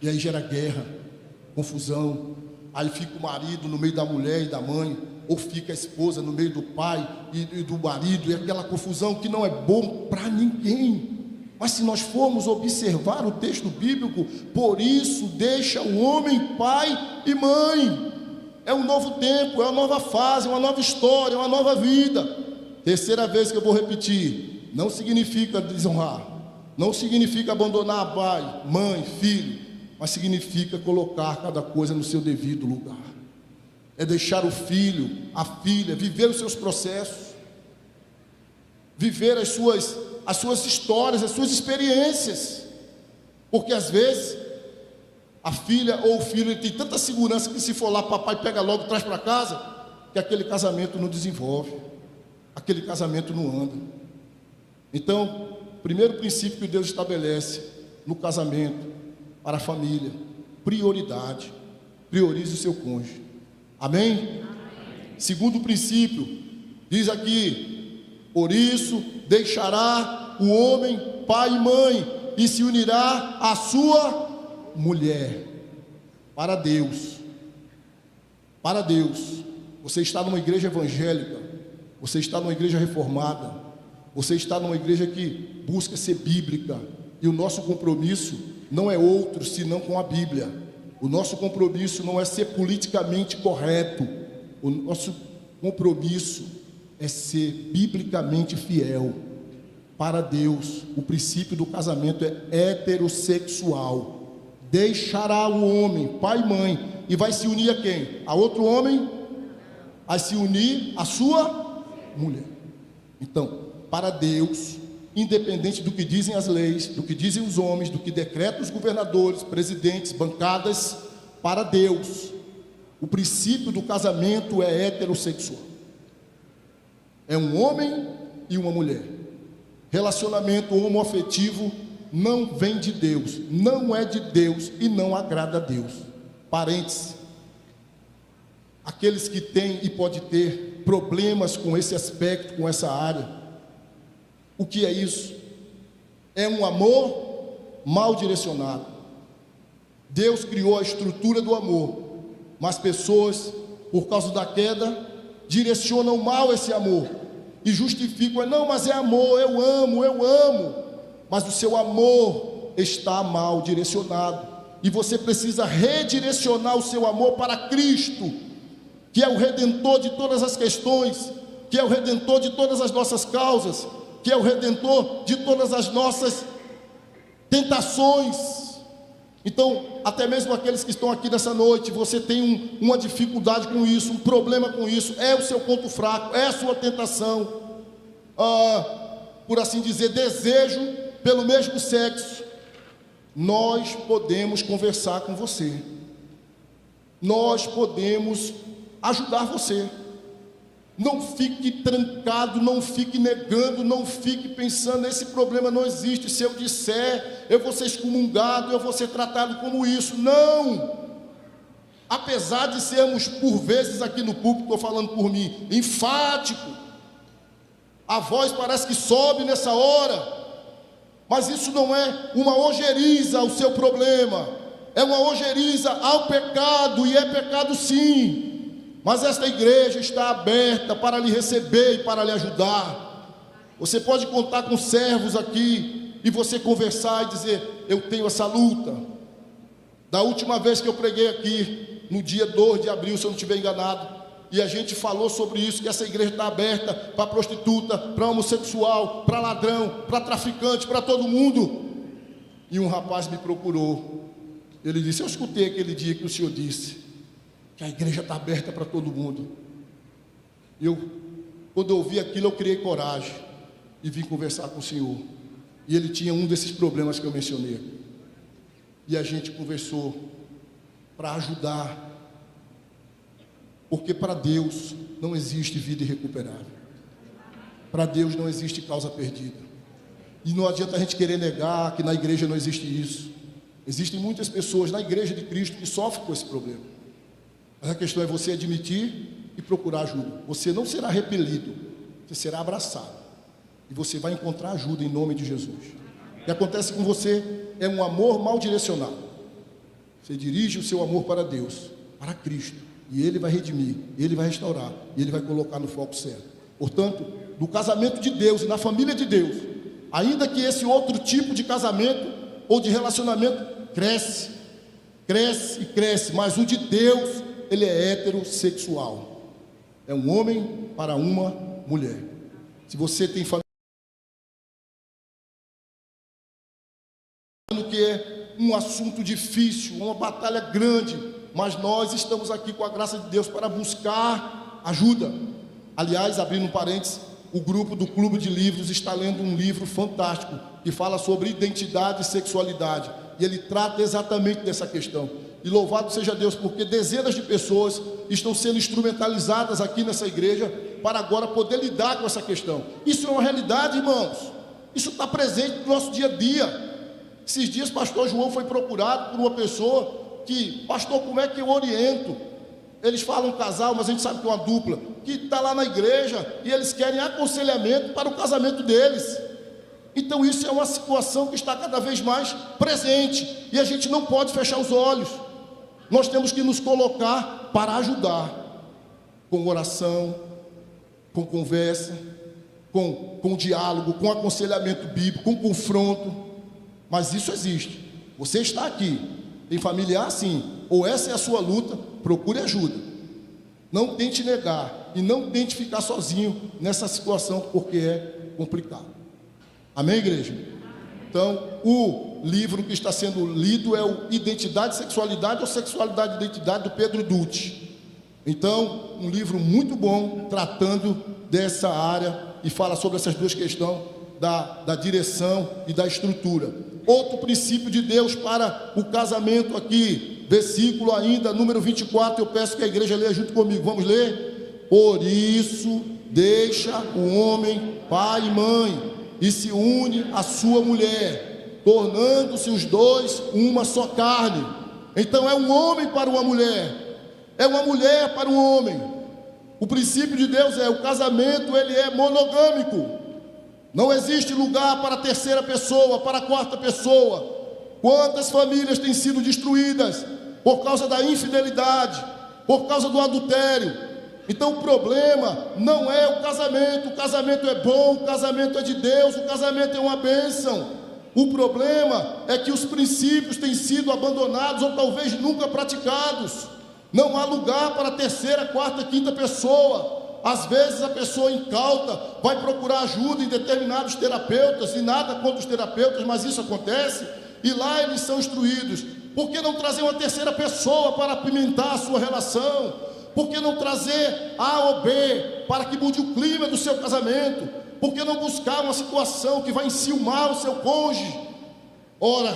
E aí gera guerra, confusão. Aí fica o marido no meio da mulher e da mãe, ou fica a esposa no meio do pai e do marido, e aquela confusão que não é bom para ninguém. Mas se nós formos observar o texto bíblico, por isso deixa o homem pai e mãe. É um novo tempo, é uma nova fase, é uma nova história, é uma nova vida. Terceira vez que eu vou repetir, não significa desonrar, não significa abandonar pai, mãe, filho, mas significa colocar cada coisa no seu devido lugar. É deixar o filho, a filha, viver os seus processos, viver as suas histórias, as suas experiências, porque às vezes a filha ou o filho tem tanta segurança que se for lá, papai pega logo, traz para casa, que aquele casamento não desenvolve, aquele casamento não anda. Então, o primeiro princípio que Deus estabelece no casamento, para a família, prioridade. Priorize o seu cônjuge. Amém? Segundo princípio, diz aqui: por isso deixará o homem pai e mãe e se unirá à sua mulher. Para Deus. Para Deus. Você está numa igreja evangélica, você está numa igreja reformada, você está numa igreja que busca ser bíblica, e o nosso compromisso não é outro senão com a Bíblia. O nosso compromisso não é ser politicamente correto, o nosso compromisso é ser biblicamente fiel. Para Deus, o princípio do casamento é heterossexual. Deixará o homem, pai e mãe, e vai se unir a quem? A outro homem? Vai se unir à sua mulher. Então, para Deus, independente do que dizem as leis, do que dizem os homens, do que decretam os governadores, presidentes, bancadas, para Deus, o princípio do casamento é heterossexual. É um homem e uma mulher. Relacionamento homoafetivo não vem de Deus, não é de Deus e não agrada a Deus. Parênteses. Aqueles que têm e podem ter problemas com esse aspecto, com essa área, o que é isso? É um amor mal direcionado. Deus criou a estrutura do amor, mas pessoas, por causa da queda, direcionam mal esse amor e justificam: não, mas é amor, eu amo, mas o seu amor está mal direcionado, e você precisa redirecionar o seu amor para Cristo, que é o Redentor de todas as questões, que é o Redentor de todas as nossas causas, que é o Redentor de todas as nossas tentações. Então, até mesmo aqueles que estão aqui nessa noite, você tem uma dificuldade com isso, um problema com isso, é o seu ponto fraco, é a sua tentação, por assim dizer, desejo pelo mesmo sexo. Nós podemos conversar com você, nós podemos ajudar você. Não fique trancado, não fique negando, não fique pensando: esse problema não existe, se eu disser, eu vou ser excomungado, eu vou ser tratado como isso. Não! Apesar de sermos, por vezes aqui no púlpito, estou falando por mim, enfático, a voz parece que sobe nessa hora, mas isso não é uma ojeriza ao seu problema, é uma ojeriza ao pecado, e é pecado sim. Mas esta igreja está aberta para lhe receber e para lhe ajudar. Você pode contar com servos aqui e você conversar e dizer: eu tenho essa luta. Da última vez que eu preguei aqui, no dia 2 de abril, se eu não estiver enganado, e a gente falou sobre isso, que essa igreja está aberta para prostituta, para homossexual, para ladrão, para traficante, para todo mundo. E um rapaz me procurou. Ele disse: eu escutei aquele dia que o senhor disse que a igreja está aberta para todo mundo. Quando eu ouvi aquilo, eu criei coragem e vim conversar com o senhor. E ele tinha um desses problemas que eu mencionei. E a gente conversou para ajudar, porque para Deus não existe vida irrecuperável. Para Deus não existe causa perdida. E não adianta a gente querer negar que na igreja não existe isso. Existem muitas pessoas na igreja de Cristo que sofrem com esse problema. Mas a questão é você admitir e procurar ajuda. Você não será repelido, você será abraçado. E você vai encontrar ajuda em nome de Jesus. O que acontece com você é um amor mal direcionado. Você dirige o seu amor para Deus, para Cristo. E Ele vai redimir, Ele vai restaurar, e Ele vai colocar no foco certo. Portanto, no casamento de Deus e na família de Deus, ainda que esse outro tipo de casamento ou de relacionamento cresce, mas o de Deus, ele é heterossexual. É um homem para uma mulher. Se você tem família, que é um assunto difícil, uma batalha grande, mas nós estamos aqui com a graça de Deus para buscar ajuda. Aliás, abrindo um parênteses, o grupo do Clube de Livros está lendo um livro fantástico que fala sobre identidade e sexualidade, e ele trata exatamente dessa questão. E louvado seja Deus, porque dezenas de pessoas estão sendo instrumentalizadas aqui nessa igreja para agora poder lidar com essa questão. Isso é uma realidade, irmãos. Isso está presente no nosso dia a dia. Esses dias, pastor João foi procurado por uma pessoa que, pastor, como é que eu oriento? Eles falam casal, mas a gente sabe que é uma dupla, que está lá na igreja e eles querem aconselhamento para o casamento deles. Então isso é uma situação que está cada vez mais presente e a gente não pode fechar os olhos. Nós temos que nos colocar para ajudar, com oração, com conversa, com diálogo, com aconselhamento bíblico, com confronto. Mas isso existe. Você está aqui, tem familiar sim, ou essa é a sua luta, procure ajuda. Não tente negar e não tente ficar sozinho nessa situação, porque é complicado. Amém, igreja? Então, o livro que está sendo lido é o Identidade, Sexualidade ou Sexualidade e Identidade, do Pedro Dutti. Então, um livro muito bom, tratando dessa área e fala sobre essas duas questões da direção e da estrutura. Outro princípio de Deus para o casamento aqui, versículo ainda, número 24, eu peço que a igreja leia junto comigo, vamos ler? Por isso, deixa o homem pai e mãe, e se une à sua mulher, tornando-se os dois uma só carne. Então é um homem para uma mulher, é uma mulher para um homem. O princípio de Deus é, o casamento ele é monogâmico. Não existe lugar para a terceira pessoa, para a quarta pessoa. Quantas famílias têm sido destruídas por causa da infidelidade, por causa do adultério? Então o problema não é o casamento é bom, o casamento é de Deus, o casamento é uma bênção. O problema é que os princípios têm sido abandonados ou talvez nunca praticados. Não há lugar para a terceira, quarta, quinta pessoa. Às vezes a pessoa incauta vai procurar ajuda em determinados terapeutas, e nada contra os terapeutas, mas isso acontece, e lá eles são instruídos. Por que não trazer uma terceira pessoa para apimentar a sua relação? Por que não trazer A ou B para que mude o clima do seu casamento? Por que não buscar uma situação que vai enciumar o seu cônjuge? Ora,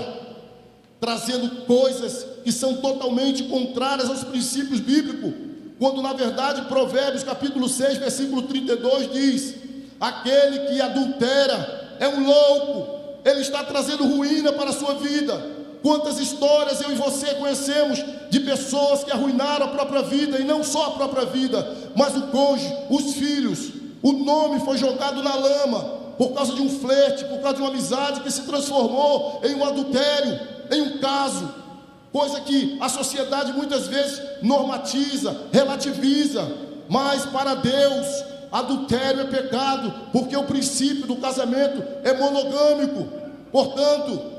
trazendo coisas que são totalmente contrárias aos princípios bíblicos, quando na verdade Provérbios capítulo 6, versículo 32 diz: aquele que adultera é um louco, ele está trazendo ruína para a sua vida. Quantas histórias eu e você conhecemos de pessoas que arruinaram a própria vida, e não só a própria vida, mas o cônjuge, os filhos. O nome foi jogado na lama por causa de um flerte, por causa de uma amizade que se transformou em um adultério, em um caso, coisa que a sociedade muitas vezes normatiza, relativiza. Mas para Deus, adultério é pecado, porque o princípio do casamento é monogâmico. Portanto,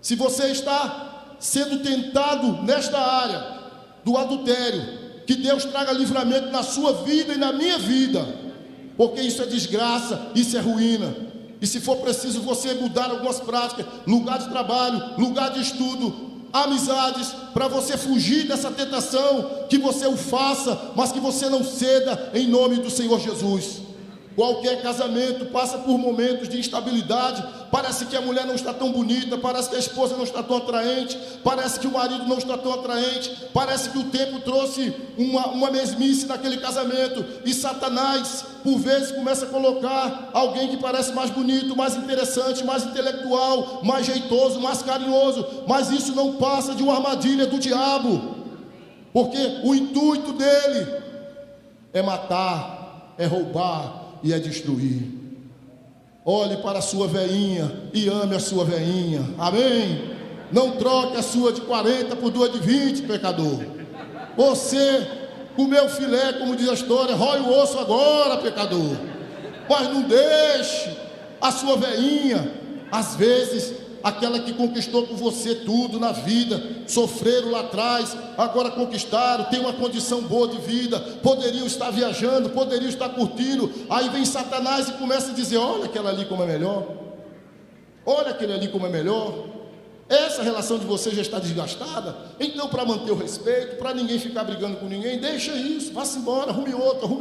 se você está sendo tentado nesta área do adultério, que Deus traga livramento na sua vida e na minha vida, porque isso é desgraça, isso é ruína. E se for preciso você mudar algumas práticas, lugar de trabalho, lugar de estudo, amizades, para você fugir dessa tentação, que você o faça, mas que você não ceda, em nome do Senhor Jesus. Qualquer casamento passa por momentos de instabilidade. Parece que a mulher não está tão bonita, parece que a esposa não está tão atraente, parece que o marido não está tão atraente, parece que o tempo trouxe uma mesmice naquele casamento, e Satanás, por vezes, começa a colocar alguém que parece mais bonito, mais interessante, mais intelectual, mais jeitoso, mais carinhoso, mas isso não passa de uma armadilha do diabo, porque o intuito dele é matar, é roubar e é destruir. Olhe para a sua veinha e ame a sua veinha, amém? Não troque a sua de 40 por duas de 20, pecador. Você comeu filé, como diz a história, rói o osso agora, pecador. Mas não deixe a sua veinha, às vezes aquela que conquistou com você tudo na vida, sofreram lá atrás, agora conquistaram, tem uma condição boa de vida, poderiam estar viajando, poderiam estar curtindo. Aí vem Satanás e começa a dizer: olha aquela ali como é melhor, olha aquele ali como é melhor. Essa relação de você já está desgastada, então, para manter o respeito, para ninguém ficar brigando com ninguém, deixa isso, vá-se embora, arrume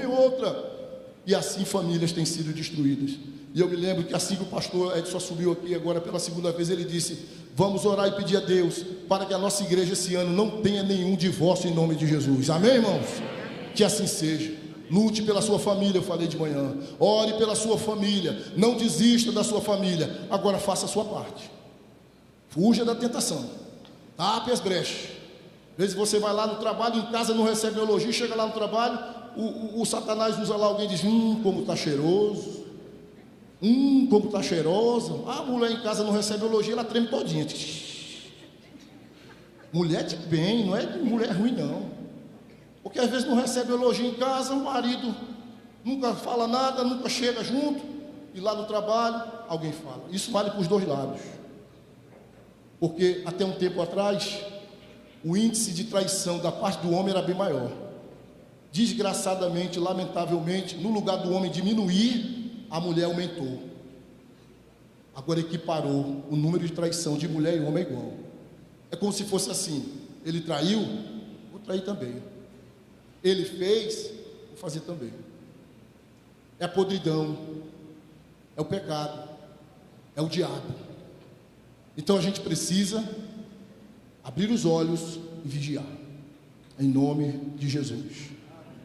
outra. E assim famílias têm sido destruídas. E eu me lembro que assim que o pastor Edson subiu aqui agora pela segunda vez, ele disse: Vamos orar e pedir a Deus para que a nossa igreja esse ano não tenha nenhum divórcio em nome de Jesus. Amém, irmãos? Que assim seja. Lute pela sua família, eu falei de manhã. Ore pela sua família. Não desista da sua família. Agora faça a sua parte. Fuja da tentação. Tape as brechas. Às vezes você vai lá no trabalho, em casa não recebe elogio, chega lá no trabalho, o Satanás usa lá alguém e diz: como está cheiroso. Como está cheirosa. A mulher em casa não recebe elogio, ela treme todinha. Mulher de bem, não é mulher ruim não. Porque às vezes não recebe elogio em casa, o marido nunca fala nada, nunca chega junto, e lá no trabalho alguém fala. Isso vale para os dois lados. Porque até um tempo atrás, o índice de traição da parte do homem era bem maior. Desgraçadamente, lamentavelmente, no lugar do homem diminuir, a mulher aumentou. Agora equiparou o número de traição de mulher e homem é igual. É como se fosse assim: ele traiu, vou trair também. Ele fez, vou fazer também. É a podridão, é o pecado, é o diabo. Então a gente precisa abrir os olhos e vigiar, em nome de Jesus.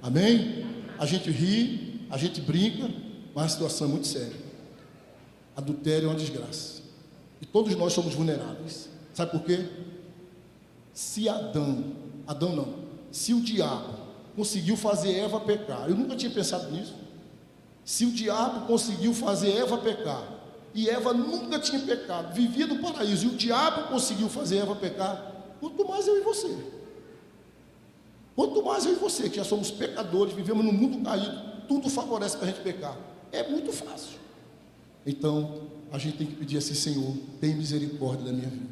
Amém? A gente ri, a gente brinca, mas a situação é muito séria. Adultério é uma desgraça. E todos nós somos vulneráveis. Sabe por quê? Se se o diabo conseguiu fazer Eva pecar, eu nunca tinha pensado nisso. Se o diabo conseguiu fazer Eva pecar, e Eva nunca tinha pecado, vivia no paraíso, e o diabo conseguiu fazer Eva pecar, quanto mais eu e você. Quanto mais eu e você, que já somos pecadores, vivemos num mundo caído, tudo favorece para a gente pecar. É muito fácil. Então, a gente tem que pedir assim: Senhor, tem misericórdia da minha vida.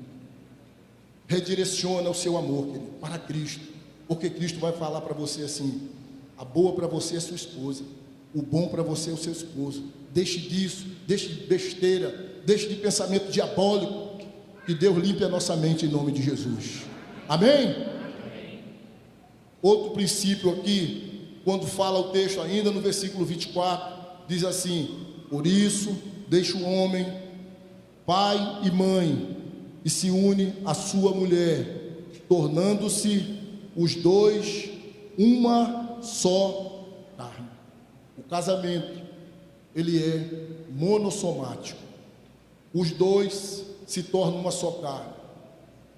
Redireciona o seu amor, querido, para Cristo. Porque Cristo vai falar para você assim: a boa para você é sua esposa, o bom para você é o seu esposo. Deixe disso, deixe de besteira, deixe de pensamento diabólico. Que Deus limpe a nossa mente em nome de Jesus. Amém? Outro princípio aqui, quando fala o texto ainda no versículo 24, diz assim: por isso deixa o homem pai e mãe e se une à sua mulher, tornando-se os dois uma só carne. O casamento, ele é monossomático. Os dois se tornam uma só carne.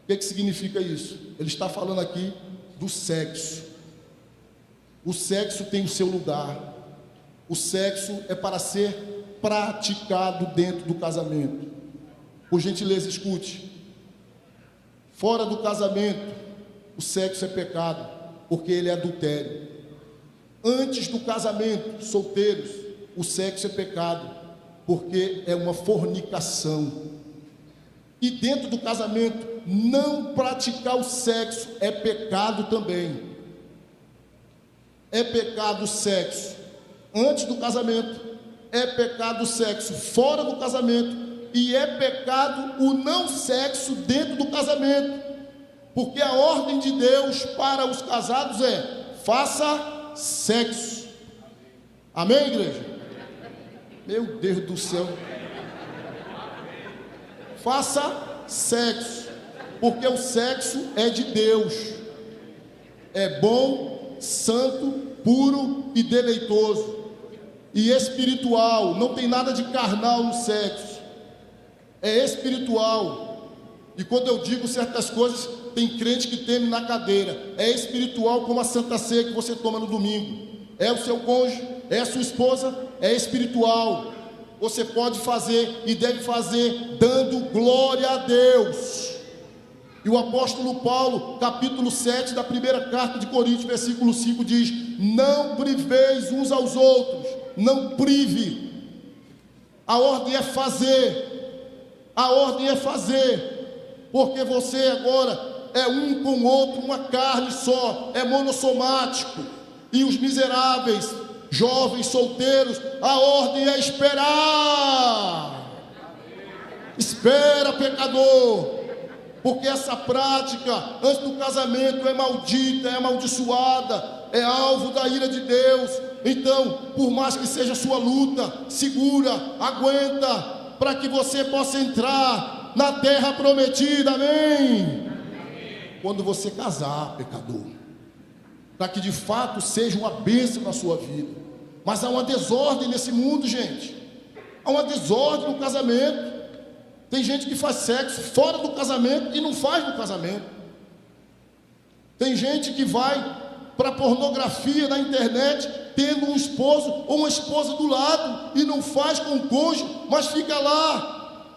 O que significa isso? Ele está falando aqui do sexo. O sexo tem o seu lugar. O sexo é para ser praticado dentro do casamento. Por gentileza, escute. Fora do casamento, o sexo é pecado, porque ele é adultério. Antes do casamento, solteiros, o sexo é pecado, porque é uma fornicação. E dentro do casamento, não praticar o sexo é pecado também. É pecado o sexo antes do casamento, é pecado o sexo fora do casamento, e é pecado o não sexo dentro do casamento, porque a ordem de Deus para os casados é: faça sexo. Amém, igreja? Meu Deus do céu. Faça sexo, porque o sexo é de Deus, é bom, santo, puro e deleitoso, e espiritual. Não tem nada de carnal no sexo, é espiritual. E quando eu digo certas coisas, tem crente que teme na cadeira. É espiritual, como a Santa Ceia que você toma no domingo. É o seu cônjuge, é a sua esposa, é espiritual. Você pode fazer e deve fazer dando glória a Deus. E o apóstolo Paulo, capítulo 7 da primeira carta de Coríntios, versículo 5 diz: não priveis uns aos outros, não prive. A ordem é fazer. A ordem é fazer, porque você agora é um com o outro, uma carne só, é monossomático. E os miseráveis, jovens, solteiros, a ordem é esperar. Espera, pecador, porque essa prática antes do casamento é maldita, é amaldiçoada, é alvo da ira de Deus. Então, por mais que seja sua luta, segura, aguenta, para que você possa entrar na terra prometida, amém? Quando você casar, pecador, para que de fato seja uma bênção na sua vida. Mas há uma desordem nesse mundo, gente. Há uma desordem no casamento. Tem gente que faz sexo fora do casamento e não faz no casamento. Tem gente que vai para pornografia na internet, tendo um esposo ou uma esposa do lado, e não faz com o cônjuge, mas fica lá,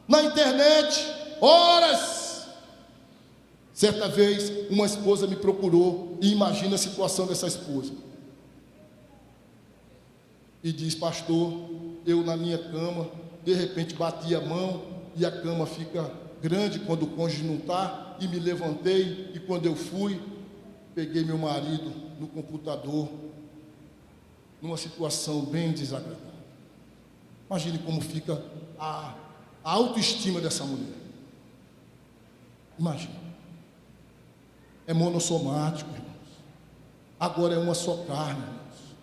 na internet, horas. Certa vez, uma esposa me procurou, e imagina a situação dessa esposa. E diz: pastor, eu na minha cama, de repente bati a mão, e a cama fica grande quando o cônjuge não está, e me levantei, e quando eu fui, peguei meu marido no computador, numa situação bem desagradável. Imagine como fica a autoestima dessa mulher. Imagine. É monossomático, irmãos. Agora é uma só carne, irmãos.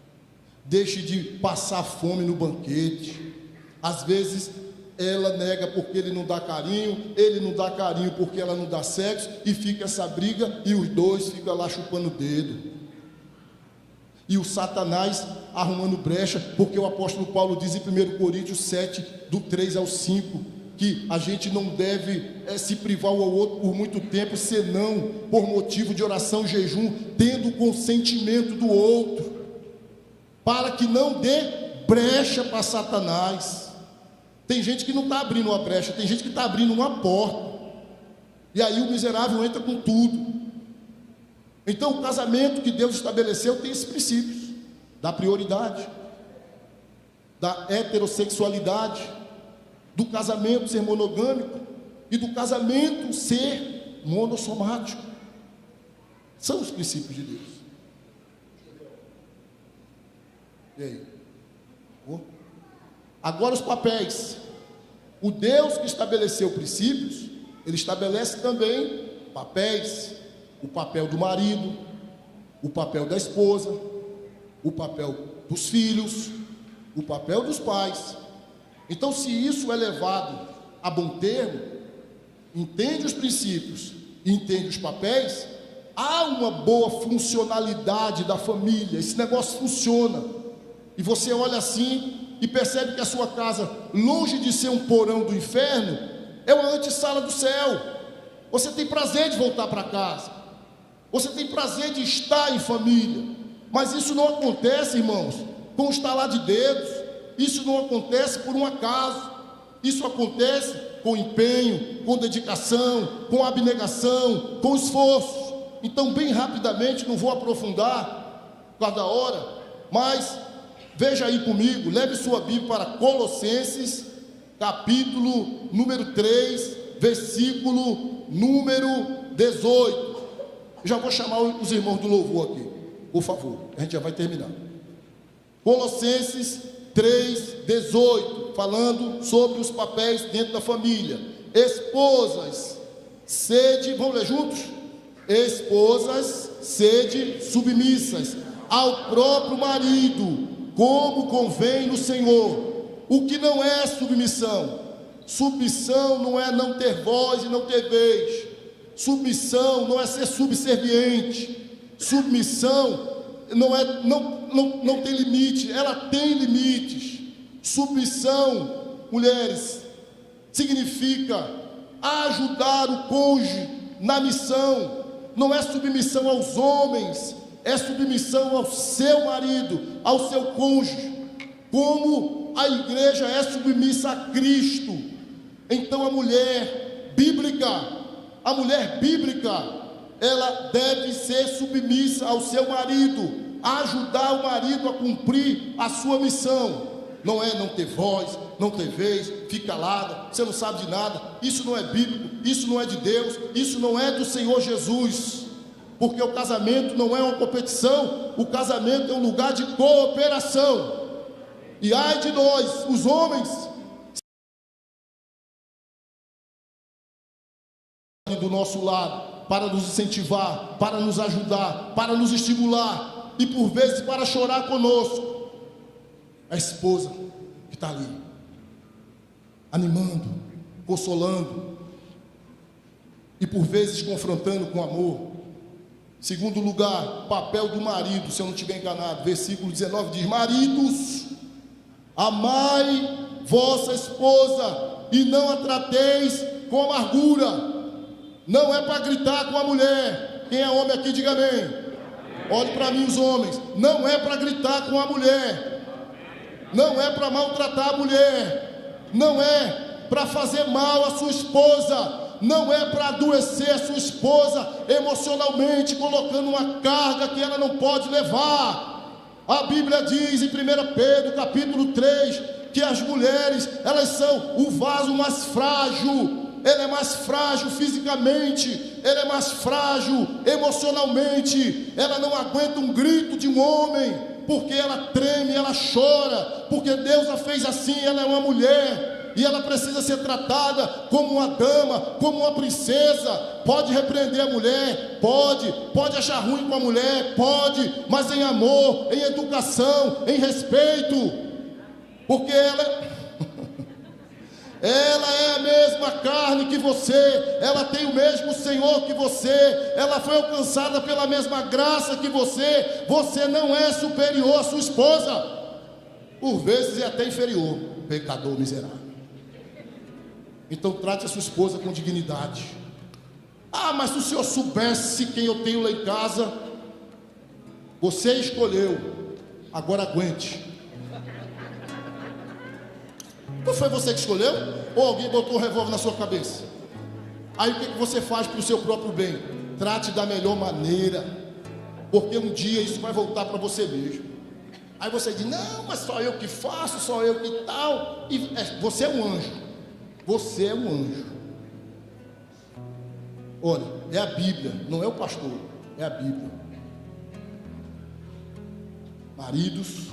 Deixe de passar fome no banquete. Às vezes ela nega porque ele não dá carinho, ele não dá carinho porque ela não dá sexo, e fica essa briga, e os dois ficam lá chupando o dedo. E o Satanás arrumando brecha, porque o apóstolo Paulo diz em 1 Coríntios 7, do 3 ao 5, que a gente não deve se privar um ao outro por muito tempo, senão por motivo de oração e jejum, tendo o consentimento do outro, para que não dê brecha para Satanás. Tem gente que não está abrindo uma brecha, tem gente que está abrindo uma porta, e aí o miserável entra com tudo. Então o casamento que Deus estabeleceu tem esses princípios, da prioridade, da heterossexualidade, do casamento ser monogâmico e do casamento ser monossomático. São os princípios de Deus. E aí? Agora os papéis. O Deus que estabeleceu princípios, ele estabelece também papéis. O papel do marido, o papel da esposa, o papel dos filhos, o papel dos pais. Então, se isso é levado a bom termo, entende os princípios e entende os papéis, há uma boa funcionalidade da família. Esse negócio funciona. E você olha assim e percebe que a sua casa, longe de ser um porão do inferno, é uma antessala do céu. Você tem prazer de voltar para casa. Você tem prazer de estar em família. Mas isso não acontece, irmãos, com um estalar de dedos. Isso não acontece por um acaso. Isso acontece com empenho, com dedicação, com abnegação, com esforço. Então, bem rapidamente, não vou aprofundar cada hora, mas veja aí comigo, leve sua Bíblia para Colossenses, capítulo número 3, versículo número 18. Já vou chamar os irmãos do louvor aqui, por favor, a gente já vai terminar. Colossenses 3:18, falando sobre os papéis dentro da família. Esposas, sede, vamos ler juntos? Esposas, sede submissas ao próprio marido, como convém no Senhor. O que não é submissão? Submissão não é não ter voz e não ter vez. Submissão não é ser subserviente. Submissão não tem limite, ela tem limites. Submissão, mulheres, significa ajudar o cônjuge na missão. Não é submissão aos homens, é submissão ao seu marido, ao seu cônjuge, como a igreja é submissa a Cristo. Então a mulher bíblica, ela deve ser submissa ao seu marido, ajudar o marido a cumprir a sua missão. Não é não ter voz, não ter vez, fica calada, você não sabe de nada. Isso não é bíblico, isso não é de Deus, isso não é do Senhor Jesus. Porque o casamento não é uma competição, o casamento é um lugar de cooperação. E ai de nós, os homens, do nosso lado, para nos incentivar, para nos ajudar, para nos estimular e por vezes para chorar conosco. A esposa que está ali, animando, consolando e por vezes confrontando com amor. Segundo lugar, papel do marido, se eu não estiver enganado, versículo 19 diz: maridos, amai vossa esposa e não a trateis com amargura. Não é para gritar com a mulher. Quem é homem aqui, diga amém. Olhe para mim, os homens. Não é para gritar com a mulher. Não é para maltratar a mulher. Não é para fazer mal à sua esposa. Não é para adoecer a sua esposa emocionalmente, colocando uma carga que ela não pode levar. A Bíblia diz em 1 Pedro capítulo 3 que as mulheres, elas são o vaso mais frágil. Ele é mais frágil fisicamente, ele é mais frágil emocionalmente. Ela não aguenta um grito de um homem, porque ela treme, ela chora, porque Deus a fez assim. Ela é uma mulher e ela precisa ser tratada como uma dama, como uma princesa. Pode repreender a mulher, pode achar ruim com a mulher, pode, mas em amor, em educação, em respeito, porque ela é a mesma carne que você, ela tem o mesmo Senhor que você, ela foi alcançada pela mesma graça que você. Você não é superior à sua esposa, por vezes é até inferior, pecador miserável. Então trate a sua esposa com dignidade. Ah, mas se o senhor soubesse quem eu tenho lá em casa, você escolheu, agora aguente. Não foi você que escolheu? Ou alguém botou um revólver na sua cabeça? Aí o que você faz para o seu próprio bem? Trate da melhor maneira, porque um dia isso vai voltar para você mesmo. Aí você diz: não, mas só eu que faço, só eu que tal. E você é um anjo. Você é um anjo. Olha, é a Bíblia, não é o pastor, é a Bíblia. Maridos,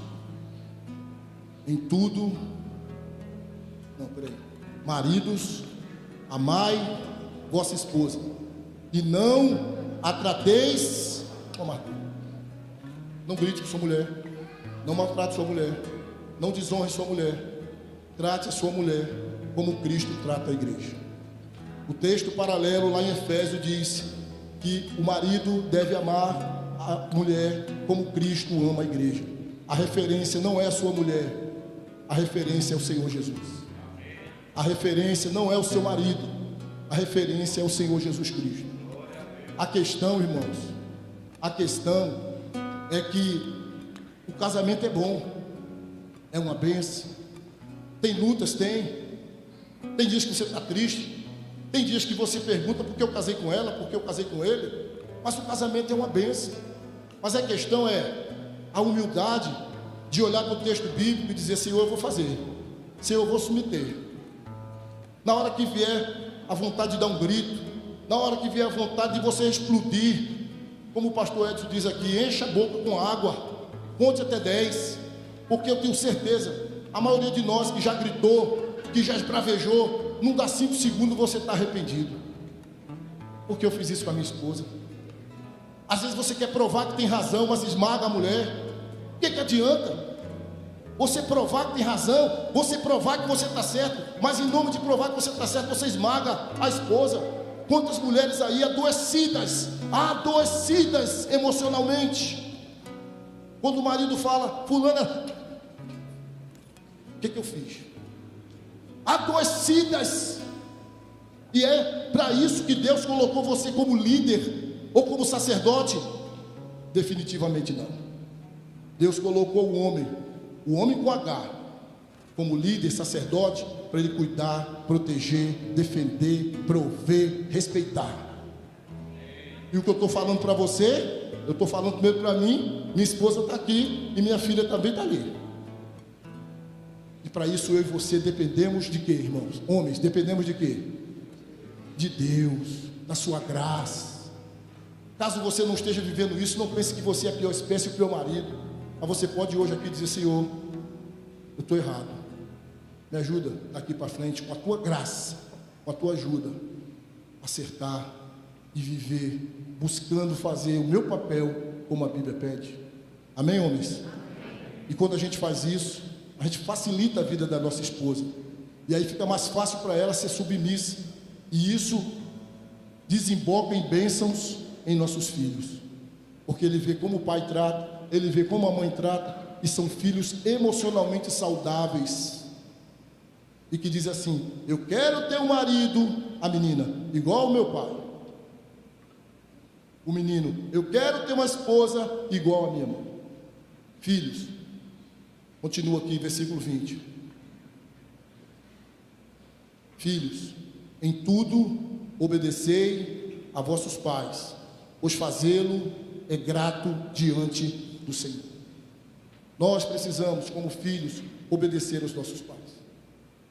em tudo. Não, peraí. Maridos, amai vossa esposa e não a trateis com amargura. Não grite com sua mulher, não maltrate sua mulher, não desonre sua mulher. Trate a sua mulher como Cristo trata a igreja. O texto paralelo lá em Efésios diz que o marido deve amar a mulher como Cristo ama a igreja. A referência não é a sua mulher, a referência é o Senhor Jesus. A referência não é o seu marido, a referência é o Senhor Jesus Cristo. A questão, irmãos, a questão é que o casamento é bom, é uma bênção. Tem lutas, tem dias que você está triste, tem dias que você pergunta por que eu casei com ela, por que eu casei com ele, mas o casamento é uma bênção. Mas a questão é a humildade de olhar para o texto bíblico e dizer: Senhor, eu vou fazer, Senhor, eu vou submeter. Na hora que vier a vontade de dar um grito, na hora que vier a vontade de você explodir, como o pastor Edson diz aqui, encha a boca com água, conte até 10, porque eu tenho certeza, a maioria de nós que já gritou, que já esbravejou, não dá 5 segundos você está arrependido. Porque eu fiz isso com a minha esposa. Às vezes você quer provar que tem razão, mas esmaga a mulher. O que adianta? Você provar que tem razão, você provar que você está certo, mas em nome de provar que você está certo, você esmaga a esposa. Quantas mulheres aí adoecidas emocionalmente, quando o marido fala: fulana, o que eu fiz? Adoecidas. E é para isso que Deus colocou você como líder ou como sacerdote? Definitivamente não. Deus colocou o homem com H, como líder, sacerdote, para ele cuidar, proteger, defender, prover, respeitar. E o que eu estou falando para você, eu estou falando primeiro para mim. Minha esposa está aqui e minha filha também está ali. E para isso eu e você dependemos de quê, irmãos? Homens, dependemos de quê? De Deus, da sua graça. Caso você não esteja vivendo isso, não pense que você é a pior espécie, o pior marido. Mas você pode hoje aqui dizer: Senhor, eu estou errado, me ajuda daqui para frente, com a tua graça, com a tua ajuda, acertar e viver, buscando fazer o meu papel como a Bíblia pede. Amém, homens? E quando a gente faz isso, a gente facilita a vida da nossa esposa. E aí fica mais fácil para ela ser submissa. E isso desemboca em bênçãos em nossos filhos. Porque ele vê como o pai trata, ele vê como a mãe trata, e são filhos emocionalmente saudáveis. E que diz assim: eu quero ter um marido, a menina, igual ao meu pai. O menino: eu quero ter uma esposa igual a minha mãe. Filhos, continua aqui, versículo 20. Filhos, em tudo obedecei a vossos pais, pois fazê-lo é grato diante do Senhor. Nós precisamos, como filhos, obedecer aos nossos pais.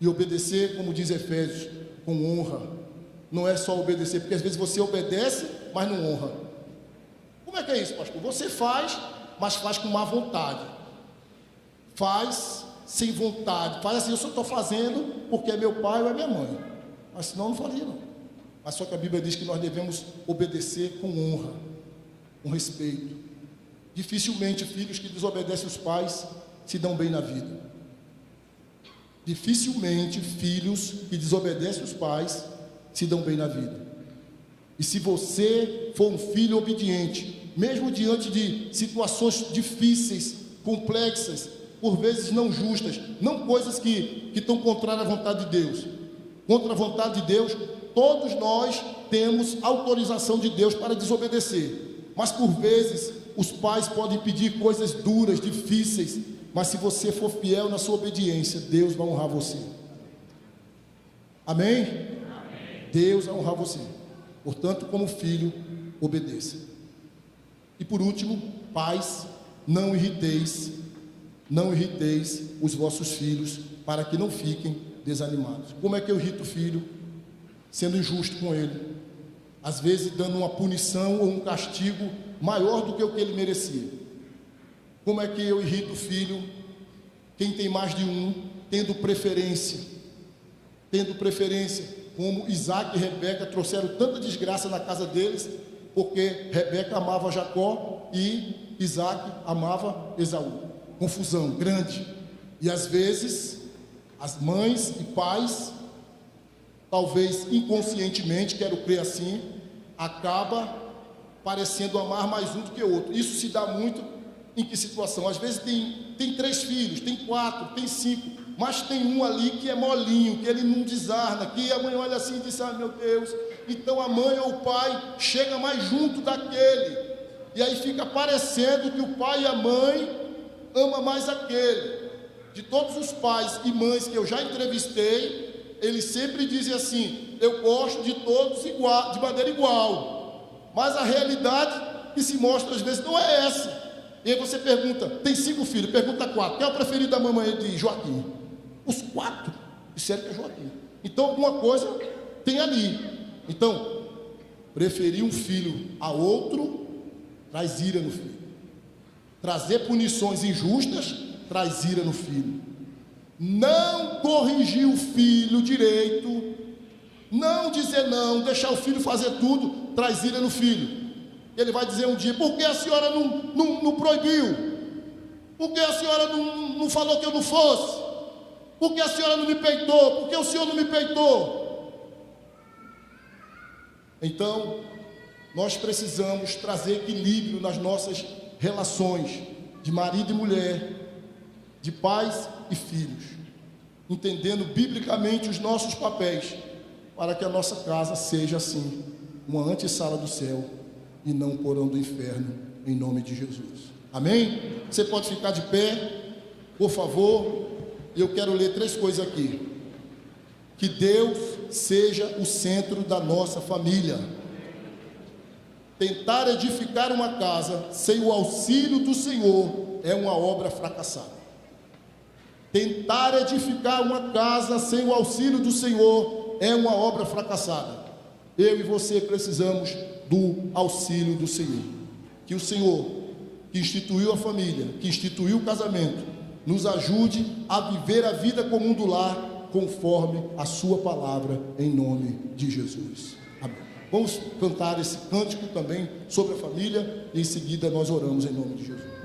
E obedecer, como diz Efésios, com honra. Não é só obedecer, porque às vezes você obedece, mas não honra. Como é que é isso, pastor? Você faz, mas faz com má vontade. Faz sem vontade. Faz assim: eu só estou fazendo porque é meu pai ou é minha mãe. Mas senão não faria, não. Mas só que a Bíblia diz que nós devemos obedecer com honra, com respeito. Dificilmente filhos que desobedecem os pais se dão bem na vida. Dificilmente filhos que desobedecem os pais se dão bem na vida. E se você for um filho obediente, mesmo diante de situações difíceis, complexas, por vezes não justas, não coisas que estão contrárias à vontade de Deus, contra a vontade de Deus, todos nós temos autorização de Deus para desobedecer. Mas por vezes os pais podem pedir coisas duras, difíceis, mas se você for fiel na sua obediência, Deus vai honrar você. Amém? Amém. Deus vai honrar você. Portanto, como filho, obedeça. E por último, pais, não irriteis os vossos filhos, para que não fiquem desanimados. Como é que eu irrito o filho? Sendo injusto com ele, às vezes dando uma punição ou um castigo maior do que o que ele merecia. Como é que eu irrito o filho? Quem tem mais de um, tendo preferência, como Isaac e Rebeca trouxeram tanta desgraça na casa deles, porque Rebeca amava Jacó e Isaac amava Esaú. Confusão grande. E às vezes as mães e pais, talvez inconscientemente, quero crer assim, acaba parecendo amar mais um do que o outro. Isso se dá muito em que situação? Às vezes tem 3 filhos, tem 4, tem 5, mas tem um ali que é molinho, que ele não desarna, que a mãe olha assim e diz: ah, meu Deus. Então a mãe ou o pai chega mais junto daquele, e aí fica parecendo que o pai e a mãe ama mais aquele. De todos os pais e mães que eu já entrevistei, eles sempre dizem assim: eu gosto de todos igual, de maneira igual. Mas a realidade que se mostra às vezes não é essa. E aí você pergunta: tem 5 filhos, pergunta 4, quem é o preferido da mamãe? De Joaquim. Os 4 disseram que é Joaquim. Então alguma coisa tem ali. Então, preferir um filho a outro traz ira no filho. Trazer punições injustas traz ira no filho. Não corrigir o filho direito, não dizer não, deixar o filho fazer tudo, traz ira no filho. Ele vai dizer um dia: por que a senhora não proibiu? Por que a senhora não falou que eu não fosse? Por que a senhora não me peitou? Por que o senhor não me peitou? Então, nós precisamos trazer equilíbrio nas nossas relações de marido e mulher, de pais e filhos, entendendo biblicamente os nossos papéis, para que a nossa casa seja assim, uma antessala do céu e não um porão do inferno, em nome de Jesus. Amém? Você pode ficar de pé, por favor. Eu quero ler 3 coisas aqui. Que Deus seja o centro da nossa família. Tentar edificar uma casa sem o auxílio do Senhor é uma obra fracassada. Tentar edificar uma casa sem o auxílio do Senhor é uma obra fracassada. Eu e você precisamos do auxílio do Senhor. Que o Senhor, que instituiu a família, que instituiu o casamento, nos ajude a viver a vida comum do lar, conforme a sua palavra, em nome de Jesus. Amém. Vamos cantar esse cântico também sobre a família, e em seguida nós oramos em nome de Jesus.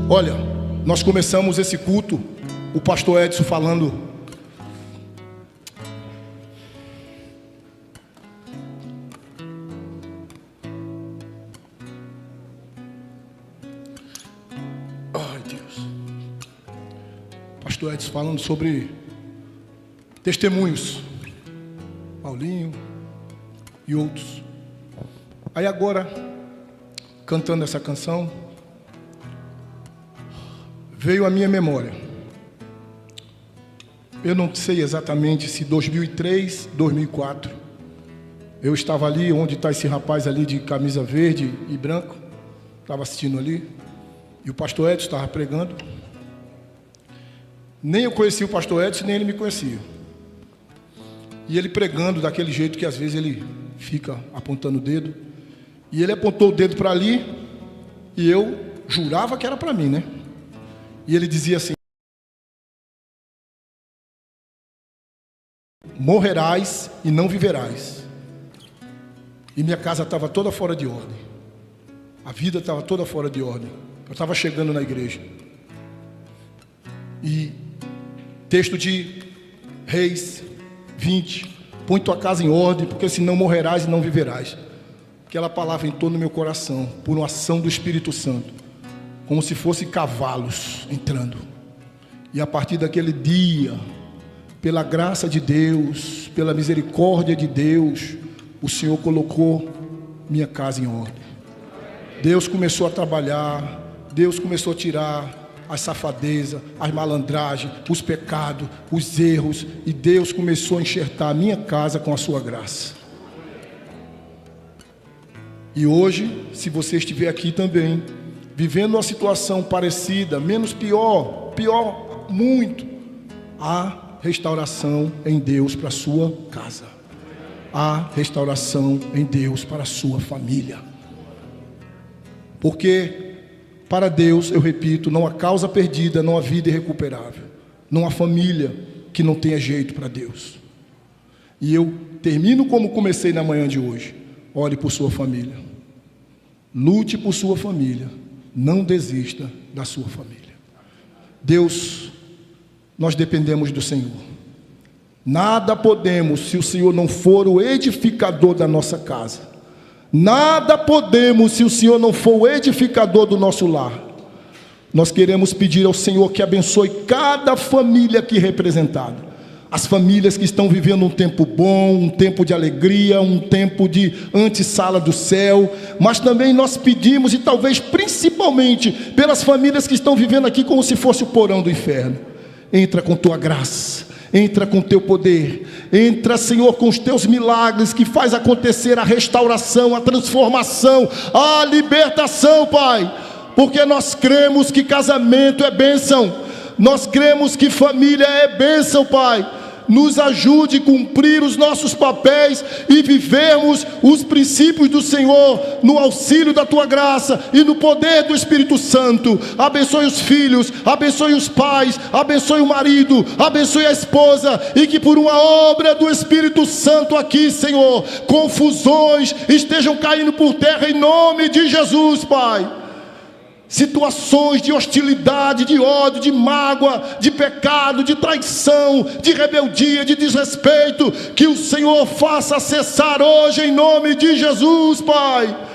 Olha, nós começamos esse culto, o pastor Edson falando. Ai, Deus. Pastor Edson falando sobre testemunhos. Paulinho e outros. Aí agora, cantando essa canção, veio à minha memória. Eu não sei exatamente se 2003, 2004. Eu estava ali, onde está esse rapaz ali de camisa verde e branco. Estava assistindo ali. E o pastor Edson estava pregando. Nem eu conhecia o pastor Edson, nem ele me conhecia. E ele pregando daquele jeito que às vezes ele fica apontando o dedo. E ele apontou o dedo para ali. E eu jurava que era para mim, né? E ele dizia assim: morrerás e não viverás. E minha casa estava toda fora de ordem. A vida estava toda fora de ordem. Eu estava chegando na igreja. E texto de Reis 20: põe tua casa em ordem, porque senão morrerás e não viverás. Aquela palavra entrou no meu coração por uma ação do Espírito Santo, como se fossem cavalos entrando. E a partir daquele dia, pela graça de Deus, pela misericórdia de Deus, o Senhor colocou minha casa em ordem. Deus começou a trabalhar, Deus começou a tirar as safadezas, as malandragens, os pecados, os erros, e Deus começou a enxertar a minha casa com a sua graça. E hoje, se você estiver aqui também, vivendo uma situação parecida, menos pior muito, há restauração em Deus para a sua casa. Há restauração em Deus para a sua família. Porque para Deus, eu repito, não há causa perdida, não há vida irrecuperável. Não há família que não tenha jeito para Deus. E eu termino como comecei na manhã de hoje. Ore por sua família. Lute por sua família. Não desista da sua família. Deus, nós dependemos do Senhor. Nada podemos se o Senhor não for o edificador da nossa casa. Nada podemos se o Senhor não for o edificador do nosso lar. Nós queremos pedir ao Senhor que abençoe cada família aqui representada. As famílias que estão vivendo um tempo bom, um tempo de alegria, um tempo de antessala do céu. Mas também nós pedimos, e talvez principalmente pelas famílias que estão vivendo aqui como se fosse o porão do inferno. Entra com tua graça. Entra com teu poder, entra, Senhor, com os teus milagres, que faz acontecer a restauração, a transformação, a libertação, Pai, porque nós cremos que casamento é bênção, nós cremos que família é bênção, Pai. Nos ajude a cumprir os nossos papéis e vivermos os princípios do Senhor no auxílio da Tua graça e no poder do Espírito Santo. Abençoe os filhos, abençoe os pais, abençoe o marido, abençoe a esposa, e que por uma obra do Espírito Santo aqui, Senhor, confusões estejam caindo por terra em nome de Jesus, Pai. Situações de hostilidade, de ódio, de mágoa, de pecado, de traição, de rebeldia, de desrespeito, que o Senhor faça cessar hoje em nome de Jesus, Pai.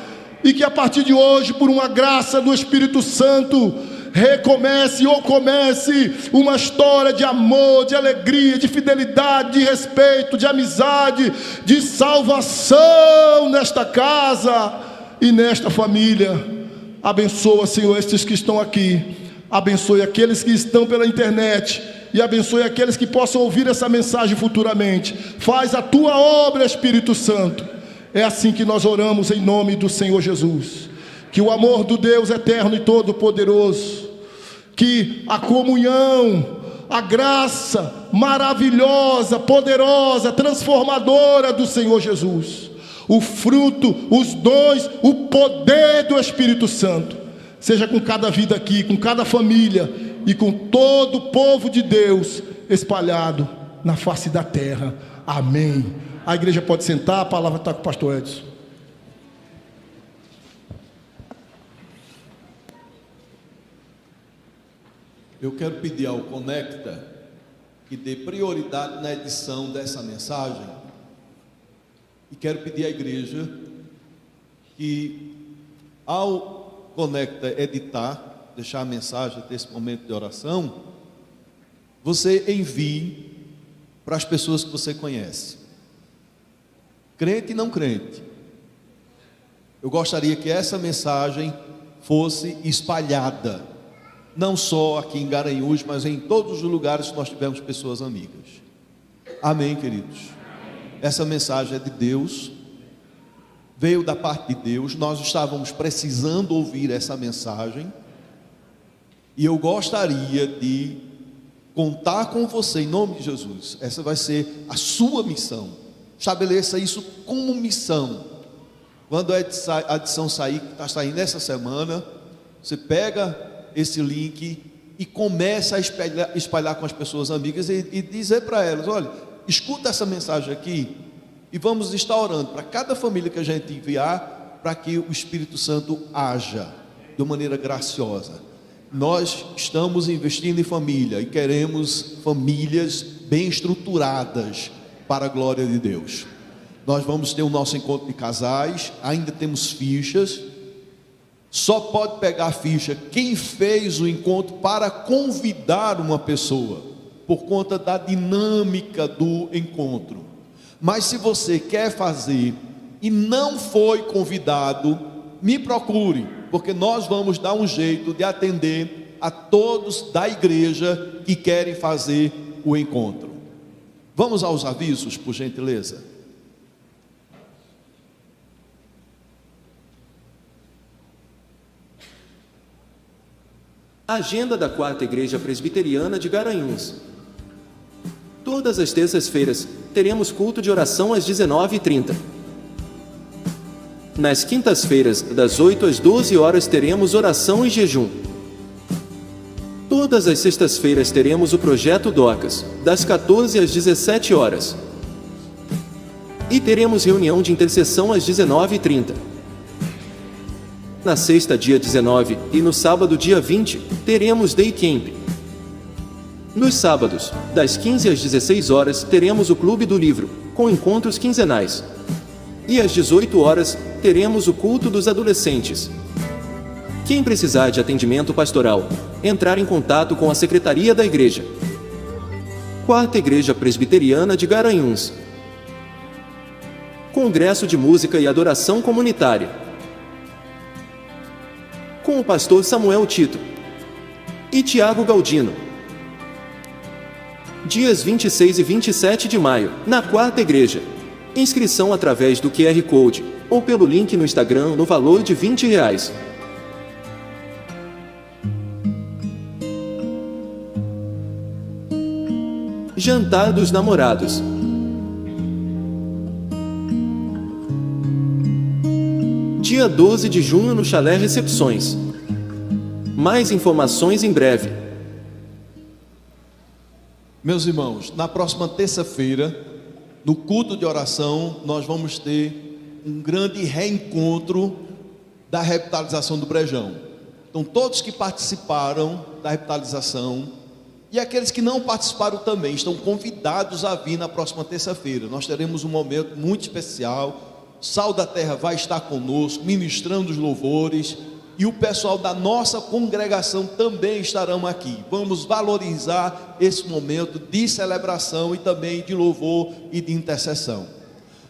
E que a partir de hoje, por uma graça do Espírito Santo, recomece ou comece uma história de amor, de alegria, de fidelidade, de respeito, de amizade, de salvação nesta casa e nesta família. Abençoa, Senhor, estes que estão aqui. Abençoe aqueles que estão pela internet. E abençoe aqueles que possam ouvir essa mensagem futuramente. Faz a Tua obra, Espírito Santo. É assim que nós oramos em nome do Senhor Jesus. Que o amor do Deus eterno e todo-poderoso, que a comunhão, a graça maravilhosa, poderosa, transformadora do Senhor Jesus, o fruto, os dons, o poder do Espírito Santo, seja com cada vida aqui, com cada família e com todo o povo de Deus espalhado na face da terra. Amém. A igreja pode sentar, a palavra está com o pastor Edson. eu quero pedir ao Conecta que dê prioridade na edição dessa mensagem. E quero pedir à igreja que, ao Conecta editar, deixar a mensagem desse momento de oração, você envie para as pessoas que você conhece, crente e não crente. Eu gostaria que essa mensagem fosse espalhada, não só aqui em Garanhuns, mas em todos os lugares que nós tivermos pessoas amigas. Amém, queridos? Essa mensagem é de Deus, veio da parte de Deus, nós estávamos precisando ouvir essa mensagem, e eu gostaria de contar com você em nome de Jesus. Essa vai ser a sua missão. Estabeleça isso como missão. Quando a edição sair, que está saindo essa semana, você pega esse link e começa a espalhar com as pessoas amigas e dizer para elas: olha, escuta essa mensagem aqui, e vamos estar orando para cada família que a gente enviar, para que o Espírito Santo haja de maneira graciosa. Nós estamos investindo em família e queremos famílias bem estruturadas para a glória de Deus. Nós vamos ter o nosso encontro de casais, ainda temos fichas. Só pode pegar a ficha quem fez o encontro para convidar uma pessoa, por conta da dinâmica do encontro. Mas se você quer fazer e não foi convidado, me procure, porque nós vamos dar um jeito de atender a todos da igreja que querem fazer o encontro. Vamos aos avisos, por gentileza. Agenda da 4ª Igreja Presbiteriana de Garanhuns. Todas as terças-feiras teremos culto de oração às 19h30. Nas quintas-feiras, das 8 às 12 horas, teremos oração e jejum. Todas as sextas-feiras teremos o Projeto Docas, das 14 às 17 horas. E teremos reunião de intercessão às 19h30. Na sexta, dia 19, e no sábado, dia 20, teremos Day Camp. Nos sábados, das 15 às 16 horas, teremos o Clube do Livro, com encontros quinzenais. E às 18 horas, teremos o culto dos adolescentes. Quem precisar de atendimento pastoral, entrar em contato com a Secretaria da Igreja. 4ª Igreja Presbiteriana de Garanhuns. Congresso de Música e Adoração Comunitária, com o pastor Samuel Tito e Tiago Galdino. Dias 26 e 27 de maio, na 4ª Igreja. Inscrição através do QR Code ou pelo link no Instagram no valor de R$20. Jantar dos Namorados. Dia 12 de junho no Chalé Recepções. Mais informações em breve. Meus irmãos, na próxima terça-feira, no culto de oração, nós vamos ter um grande reencontro da revitalização do Brejão. Então, todos que participaram da revitalização e aqueles que não participaram também estão convidados a vir na próxima terça-feira. Nós teremos um momento muito especial. Sal da Terra vai estar conosco, ministrando os louvores, e o pessoal da nossa congregação também estarão aqui. Vamos valorizar esse momento de celebração e também de louvor e de intercessão.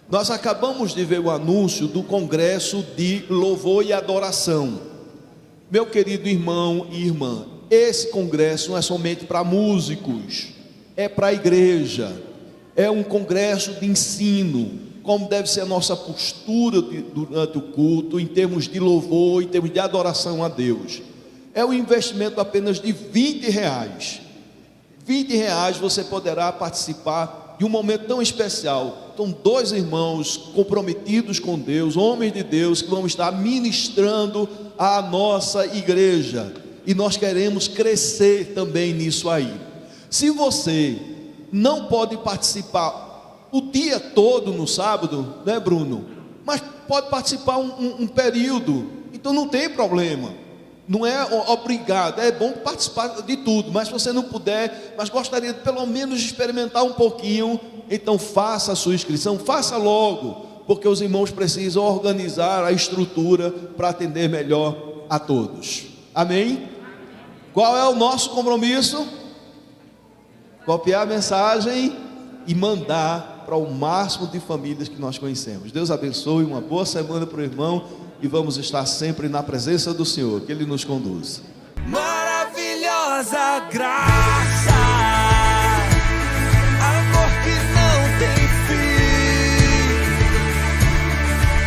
Nós acabamos de ver o anúncio do Congresso de Louvor e Adoração. Meu querido irmão e irmã, esse congresso não é somente para músicos, é para a igreja, é um congresso de ensino, como deve ser a nossa postura durante o culto, em termos de louvor, em termos de adoração a Deus. É um investimento apenas de R$20. R$20 você poderá participar de um momento tão especial. Então, 2 irmãos comprometidos com Deus, homens de Deus, que vão estar ministrando a nossa igreja, e nós queremos crescer também nisso aí. Se você não pode participar o dia todo no sábado, né, Bruno? Mas pode participar um período, então não tem problema. Não é obrigado, é bom participar de tudo, mas se você não puder, mas gostaria pelo menos de experimentar um pouquinho, então faça a sua inscrição, faça logo, porque os irmãos precisam organizar a estrutura para atender melhor a todos. Amém? Qual é o nosso compromisso? Copiar a mensagem e mandar para o máximo de famílias que nós conhecemos. Deus abençoe, uma boa semana para o irmão, e vamos estar sempre na presença do Senhor, que Ele nos conduza. Maravilhosa graça, amor que não tem fim,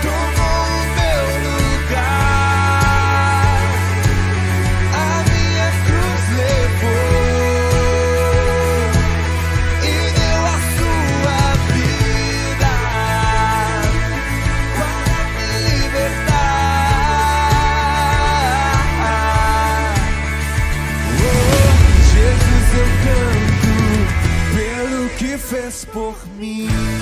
tomou o meu lugar, a minha cruz levou e deu a sua vida para me libertar. Jesus, eu canto pelo que fez por mim.